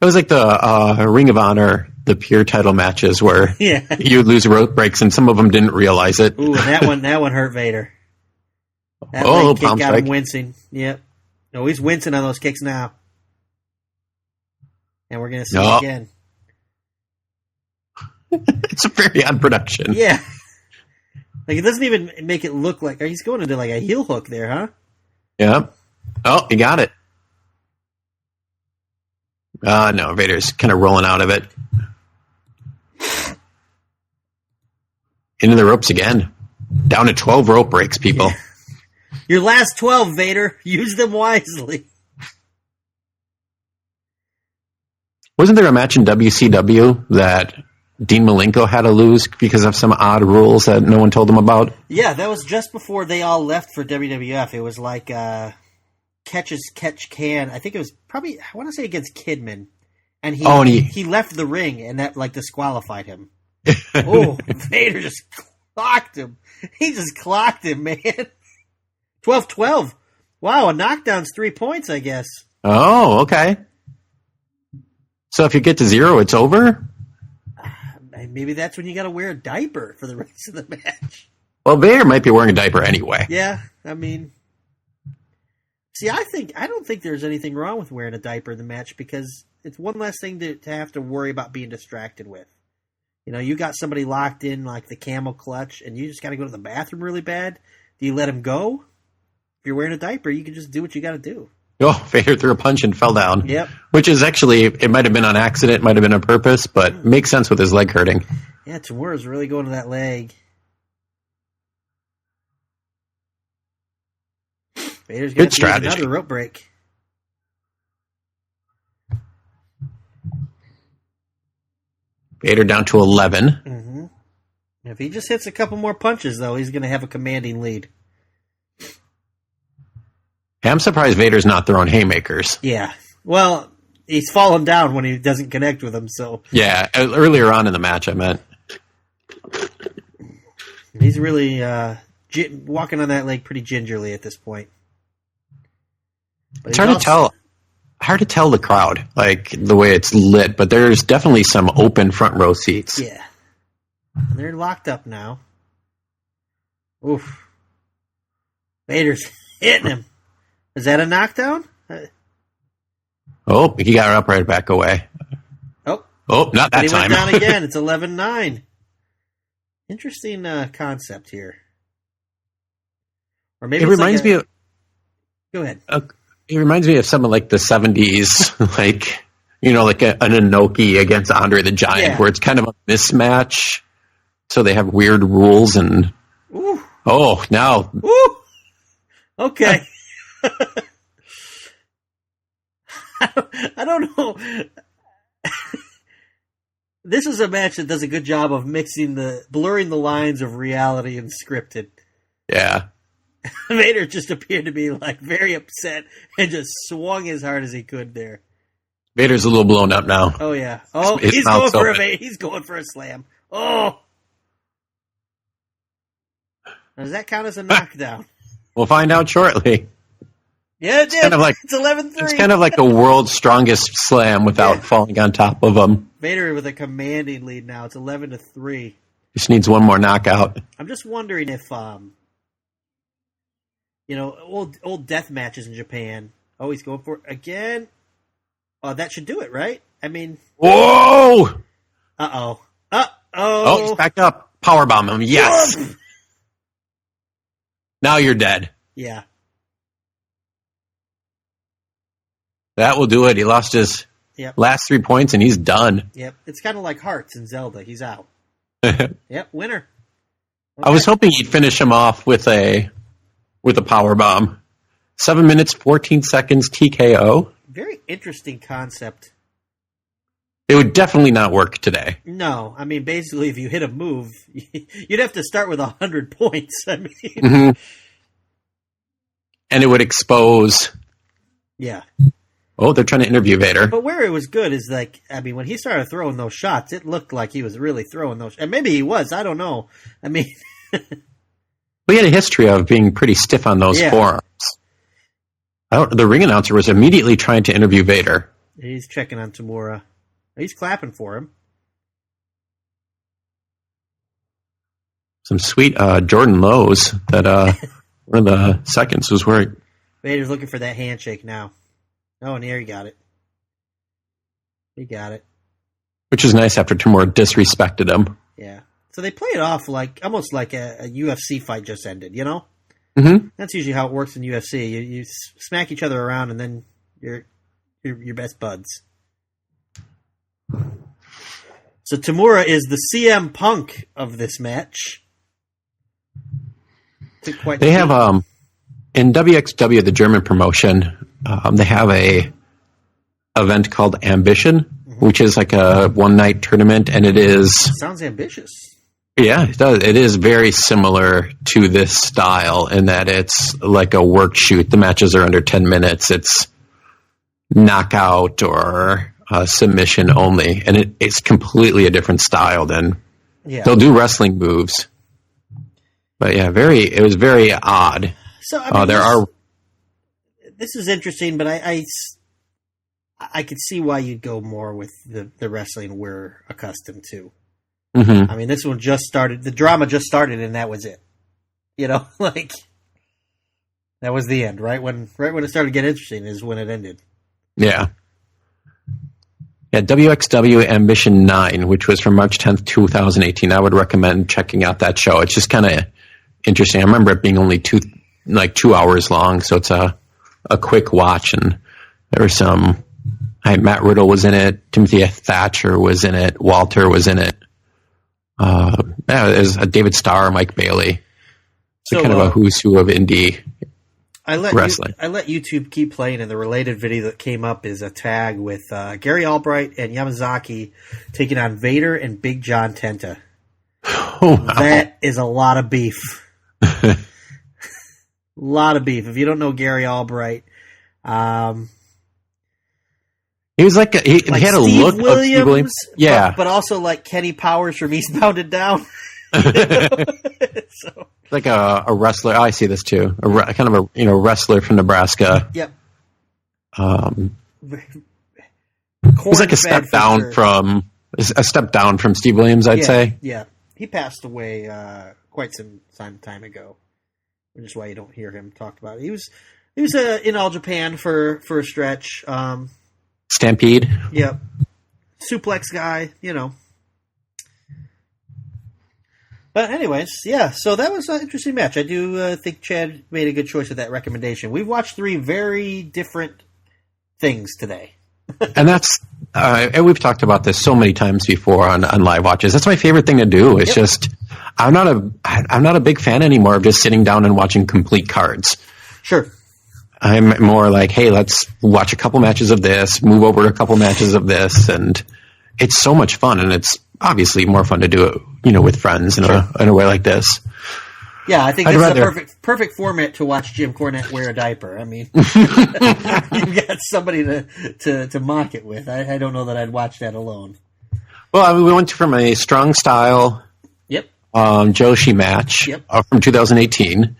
was like the Ring of Honor, the pure title matches where you would lose rope breaks and some of them didn't realize it. Ooh, and that one hurt Vader. That leg kick got him wincing. Yep. No, he's wincing on those kicks now. And we're going to see it again. It's a very odd production. Yeah. Like, it doesn't even make it look like... He's going into like a heel hook there, huh? Yeah. Oh, he got it. No, Vader's kind of rolling out of it. Into the ropes again. Down to 12 rope breaks, people. Yeah. Your last 12, Vader. Use them wisely. Wasn't there a match in WCW that Dean Malenko had to lose because of some odd rules that no one told him about? Yeah, that was just before they all left for WWF. It was like catch can. I think it was probably, I want to say against Kidman. And he left the ring and that like disqualified him. Oh, Vader just clocked him. He just clocked him, man. 12-12. Wow, a knockdown's 3 points, I guess. Oh, okay. So if you get to 0, it's over? Maybe that's when you got to wear a diaper for the rest of the match. Well, Vader might be wearing a diaper anyway. Yeah, I mean... See, I don't think there's anything wrong with wearing a diaper in the match because it's one less thing to have to worry about being distracted with. You got somebody locked in like the camel clutch and you just got to go to the bathroom really bad. Do you let him go? If you're wearing a diaper, you can just do what you got to do. Oh, Vader threw a punch and fell down. Yep. Which is actually, it might have been on accident, it might have been on purpose, but makes sense with his leg hurting. Yeah, Tamura's really going to that leg. Vader's going to use another rope break. Vader down to 11. Mm-hmm. If he just hits a couple more punches, though, he's going to have a commanding lead. Yeah, I'm surprised Vader's not throwing haymakers. Yeah. Well, he's fallen down when he doesn't connect with them, so... Yeah, earlier on in the match, I meant. He's really walking on that leg pretty gingerly at this point. But it's hard to tell the crowd, like, the way it's lit, but there's definitely some open front row seats. Yeah. And they're locked up now. Oof. Vader's hitting him. Is that a knockdown? Oh, he got her up right back away. Oh, not that he time. He went down again. It's 11-9. Interesting concept here. Or maybe it reminds me of... Go ahead. It reminds me of something like the 70s, like, like an Inoki against Andre the Giant, where it's kind of a mismatch. So they have weird rules and... Ooh. Oh, now... Ooh. Okay. I don't know. This is a match that does a good job of blurring the lines of reality and scripted. Yeah. Vader just appeared to be like very upset and just swung as hard as he could there. Vader's a little blown up now. Oh yeah. Oh, he's going for a slam. Oh. Does that count as a knockdown? We'll find out shortly. Yeah, it did. It's 11-3. It's kind of like the world's strongest slam without falling on top of him. Vader with a commanding lead now. It's 11-3. Just needs one more knockout. I'm just wondering if, old death matches in Japan. Oh, he's going for it again. Oh, that should do it, right? I mean... Whoa! Uh-oh. Oh, he's back up. Powerbomb him. Yes! Whoop! Now you're dead. Yeah. That will do it. He lost his last 3 points, and he's done. Yep. It's kind of like Hearts in Zelda. He's out. Yep, winner. Okay. I was hoping he'd finish him off with a power bomb. 7 minutes, 14 seconds, TKO. Very interesting concept. It would definitely not work today. No. I mean, basically, if you hit a move, you'd have to start with 100 points. I mean... Mm-hmm. And it would expose... Yeah. Oh, they're trying to interview Vader. But where it was good is, like, I mean, when he started throwing those shots, it looked like he was really throwing those. And maybe he was. I don't know. I mean... We had a history of being pretty stiff on those forearms. The ring announcer was immediately trying to interview Vader. He's checking on Tamura. He's clapping for him. Some sweet Jordan Lowe's that one of the seconds was wearing. Vader's looking for that handshake now. Oh, and here he got it. He got it. Which is nice after Tamura disrespected him. Yeah. So they play it off like almost like a UFC fight just ended, you know? Mm-hmm. That's usually how it works in UFC. You smack each other around, and then you're best buds. So Tamura is the CM Punk of this match. They have in WXW, the German promotion, they have a event called Ambition, which is like a one-night tournament, and it is... Sounds ambitious. Yeah, it does. It is very similar to this style in that it's like a work shoot. The matches are under 10 minutes. It's knockout or submission only, and it's completely a different style than... Yeah. They'll do wrestling moves. But yeah, it was very odd. So I mean, this is interesting, but I could see why you'd go more with the wrestling we're accustomed to. Mm-hmm. I mean, this one just started. The drama just started, and that was it. You know, like that was the end. Right when it started to get interesting is when it ended. Yeah. Yeah, WXW Ambition 9, which was from March 10th, 2018. I would recommend checking out that show. It's just kind of interesting. I remember it being only 2 hours long, so it's a quick watch. And there was Matt Riddle was in it, Timothy Thatcher was in it, Walter was in it. There's David Starr, Mike Bailey. So kind of a who's who of indie wrestling. I let YouTube keep playing, and the related video that came up is a tag with Gary Albright and Yamazaki taking on Vader and Big John Tenta. Oh, wow. That is a lot of beef. A lot of beef. If you don't know Gary Albright, he was like he had a look Williams, of Steve Williams. Yeah. But also like Kenny Powers from Eastbound and Down. So. Like a wrestler. Oh, I see this too. Kind of a wrestler from Nebraska. Yep. He's like a step down from Steve Williams, I'd say. Yeah. He passed away quite some time ago, which is why you don't hear him talked about it. He was in All Japan for a stretch. Stampede. Yep. Suplex guy, you know. But anyways, yeah, so that was an interesting match. I do think Chad made a good choice with that recommendation. We've watched 3 very different things today. And that's and we've talked about this so many times before on live watches. That's my favorite thing to do. It's just I'm not a big fan anymore of just sitting down and watching complete cards. Sure. I'm more like, hey, let's watch a couple matches of this, move over to a couple matches of this, and it's so much fun, and it's obviously more fun to do it, with friends in a way like this. Yeah, I think this is a perfect format to watch Jim Cornette wear a diaper. I mean, you've got somebody to mock it with. I don't know that I'd watch that alone. Well, we went from a strong style Joshi match from 2018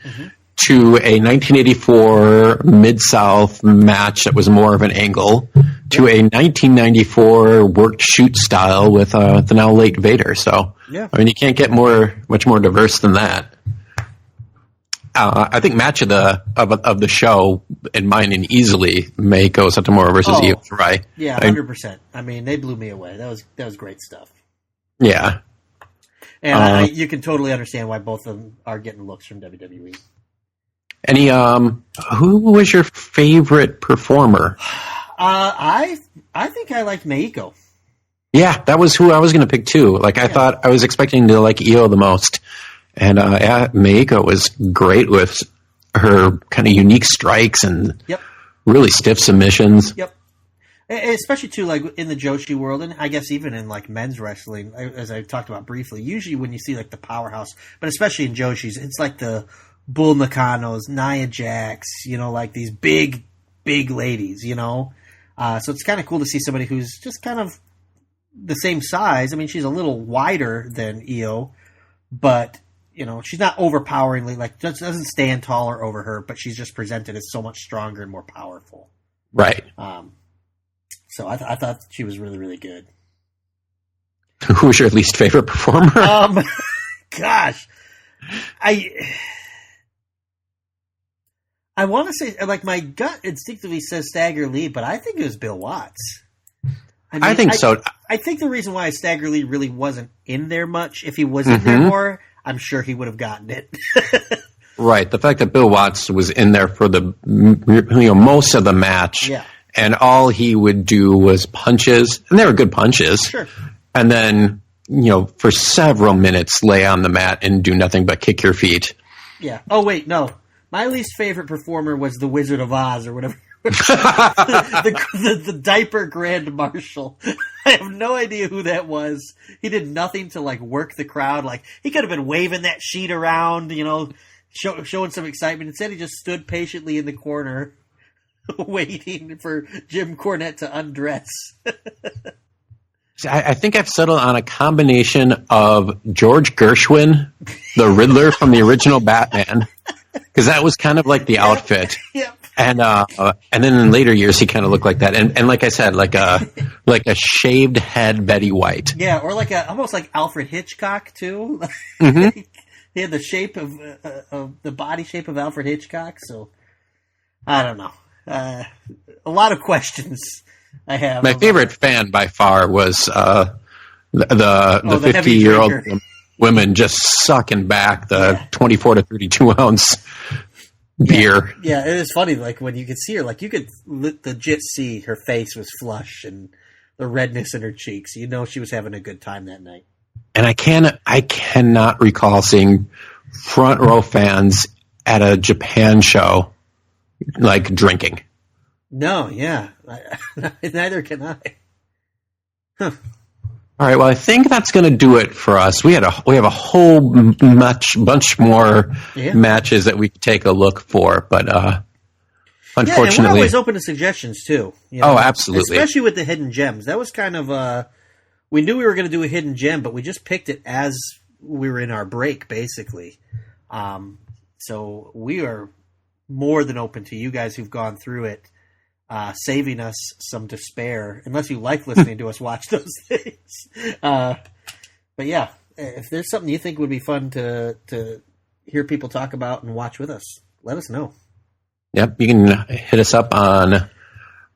to a 1984 Mid-South match that was more of an angle to a 1994 worked shoot style with the now late Vader. So, I mean, you can't get much more diverse than that. I think match of the show, in mine, and easily Meiko Satomura versus Io Shirai. Yeah, 100%. I mean, they blew me away. That was great stuff. Yeah, and you can totally understand why both of them are getting looks from WWE. Any who was your favorite performer? I think I liked Meiko. Yeah, that was who I was going to pick too. Like I thought I was expecting to like Io the most. And Meiko was great with her kind of unique strikes and really stiff submissions. Yep. Especially, too, like in the Joshi world, and I guess even in like men's wrestling, as I talked about briefly, usually when you see like the powerhouse, but especially in Joshis, it's like the Bull Nakanos, Nia Jax, like these big ladies, So it's kind of cool to see somebody who's just kind of the same size. I mean, she's a little wider than Io, but she's not overpoweringly, like, doesn't stand taller over her, but she's just presented as so much stronger and more powerful. Right. So I thought she was really, really good. Who was your least favorite performer? Gosh. I want to say, like, my gut instinctively says Stagger Lee, but I think it was Bill Watts. I think so. I think the reason why Stagger Lee really wasn't in there much, if he was in there more, I'm sure he would have gotten it. Right. The fact that Bill Watts was in there for the most of the match, and all he would do was punches, and they were good punches. Sure. And then, for several minutes lay on the mat and do nothing but kick your feet. Yeah. Oh, wait, no. My least favorite performer was the Wizard of Oz or whatever. the diaper Grand Marshal. I have no idea who that was. He did nothing to like work the crowd. Like he could have been waving that sheet around, showing some excitement. Instead, he just stood patiently in the corner, waiting for Jim Cornette to undress. I think I've settled on a combination of George Gershwin, the Riddler from the original Batman, because that was kind of like the outfit. Yep. And then in later years he kind of looked like that, and like I said, like a shaved head Betty White. Yeah, or almost like Alfred Hitchcock too. He had the shape of the body shape of Alfred Hitchcock. So I don't know. A lot of questions I have. My favorite fan by far was the 50-year-old women just sucking back the 24 to 32 ounce. Beer. Yeah, it is funny. Like when you could see her, like you could legit see her face was flush and the redness in her cheeks. She was having a good time that night. And I cannot recall seeing front row fans at a Japan show like drinking. No, yeah, neither can I. Huh. All right. Well, I think that's going to do it for us. We have a whole bunch more matches that we could take a look for, but unfortunately, and we're always open to suggestions too. Oh, absolutely. Especially with the hidden gems. That was kind of we knew we were going to do a hidden gem, but we just picked it as we were in our break, basically. So we are more than open to you guys who've gone through it. Saving us some despair, unless you like listening to us watch those things. But yeah, if there's something you think would be fun to hear people talk about and watch with us, let us know. Yep, you can hit us up on,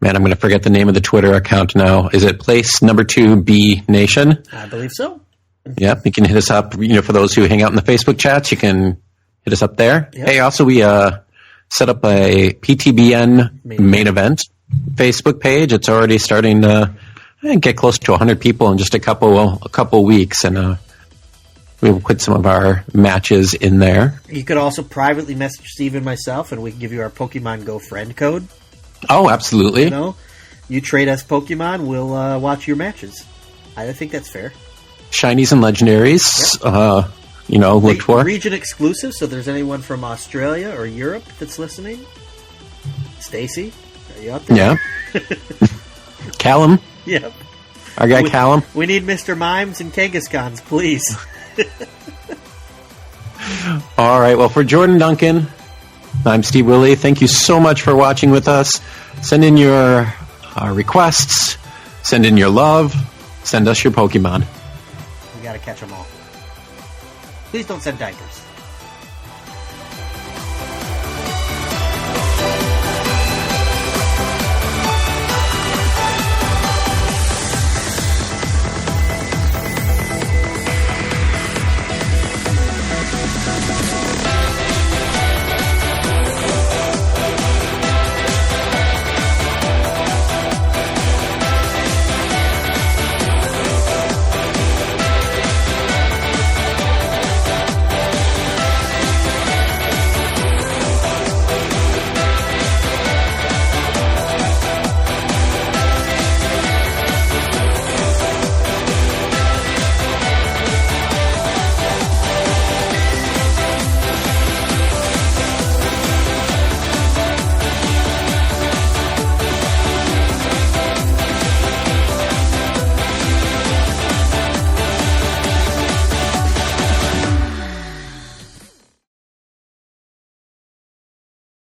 man, I'm going to forget the name of the Twitter account now. Is it Place Number 2B Nation? I believe so. Yep, you can hit us up. For those who hang out in the Facebook chats, you can hit us up there. Yep. Hey, also we set up a PTBN main event Facebook page. It's already starting to get close to 100 people in just a couple weeks, and we'll put some of our matches in there. You could also privately message Steve and myself, and we can give you our Pokemon Go friend code. Oh, absolutely. You trade us Pokemon, we'll watch your matches. I think that's fair. Shinies and legendaries, looked for. Region exclusive, so if there's anyone from Australia or Europe that's listening. Stacy, are you out there? Yeah. Callum. Yep. Our guy Callum. We need Mr. Mimes and Kangaskhan's, please. All right, well, for Jordan Duncan, I'm Steve Willie. Thank you so much for watching with us. Send in your requests. Send in your love. Send us your Pokemon. We gotta catch them all. Please don't send diapers.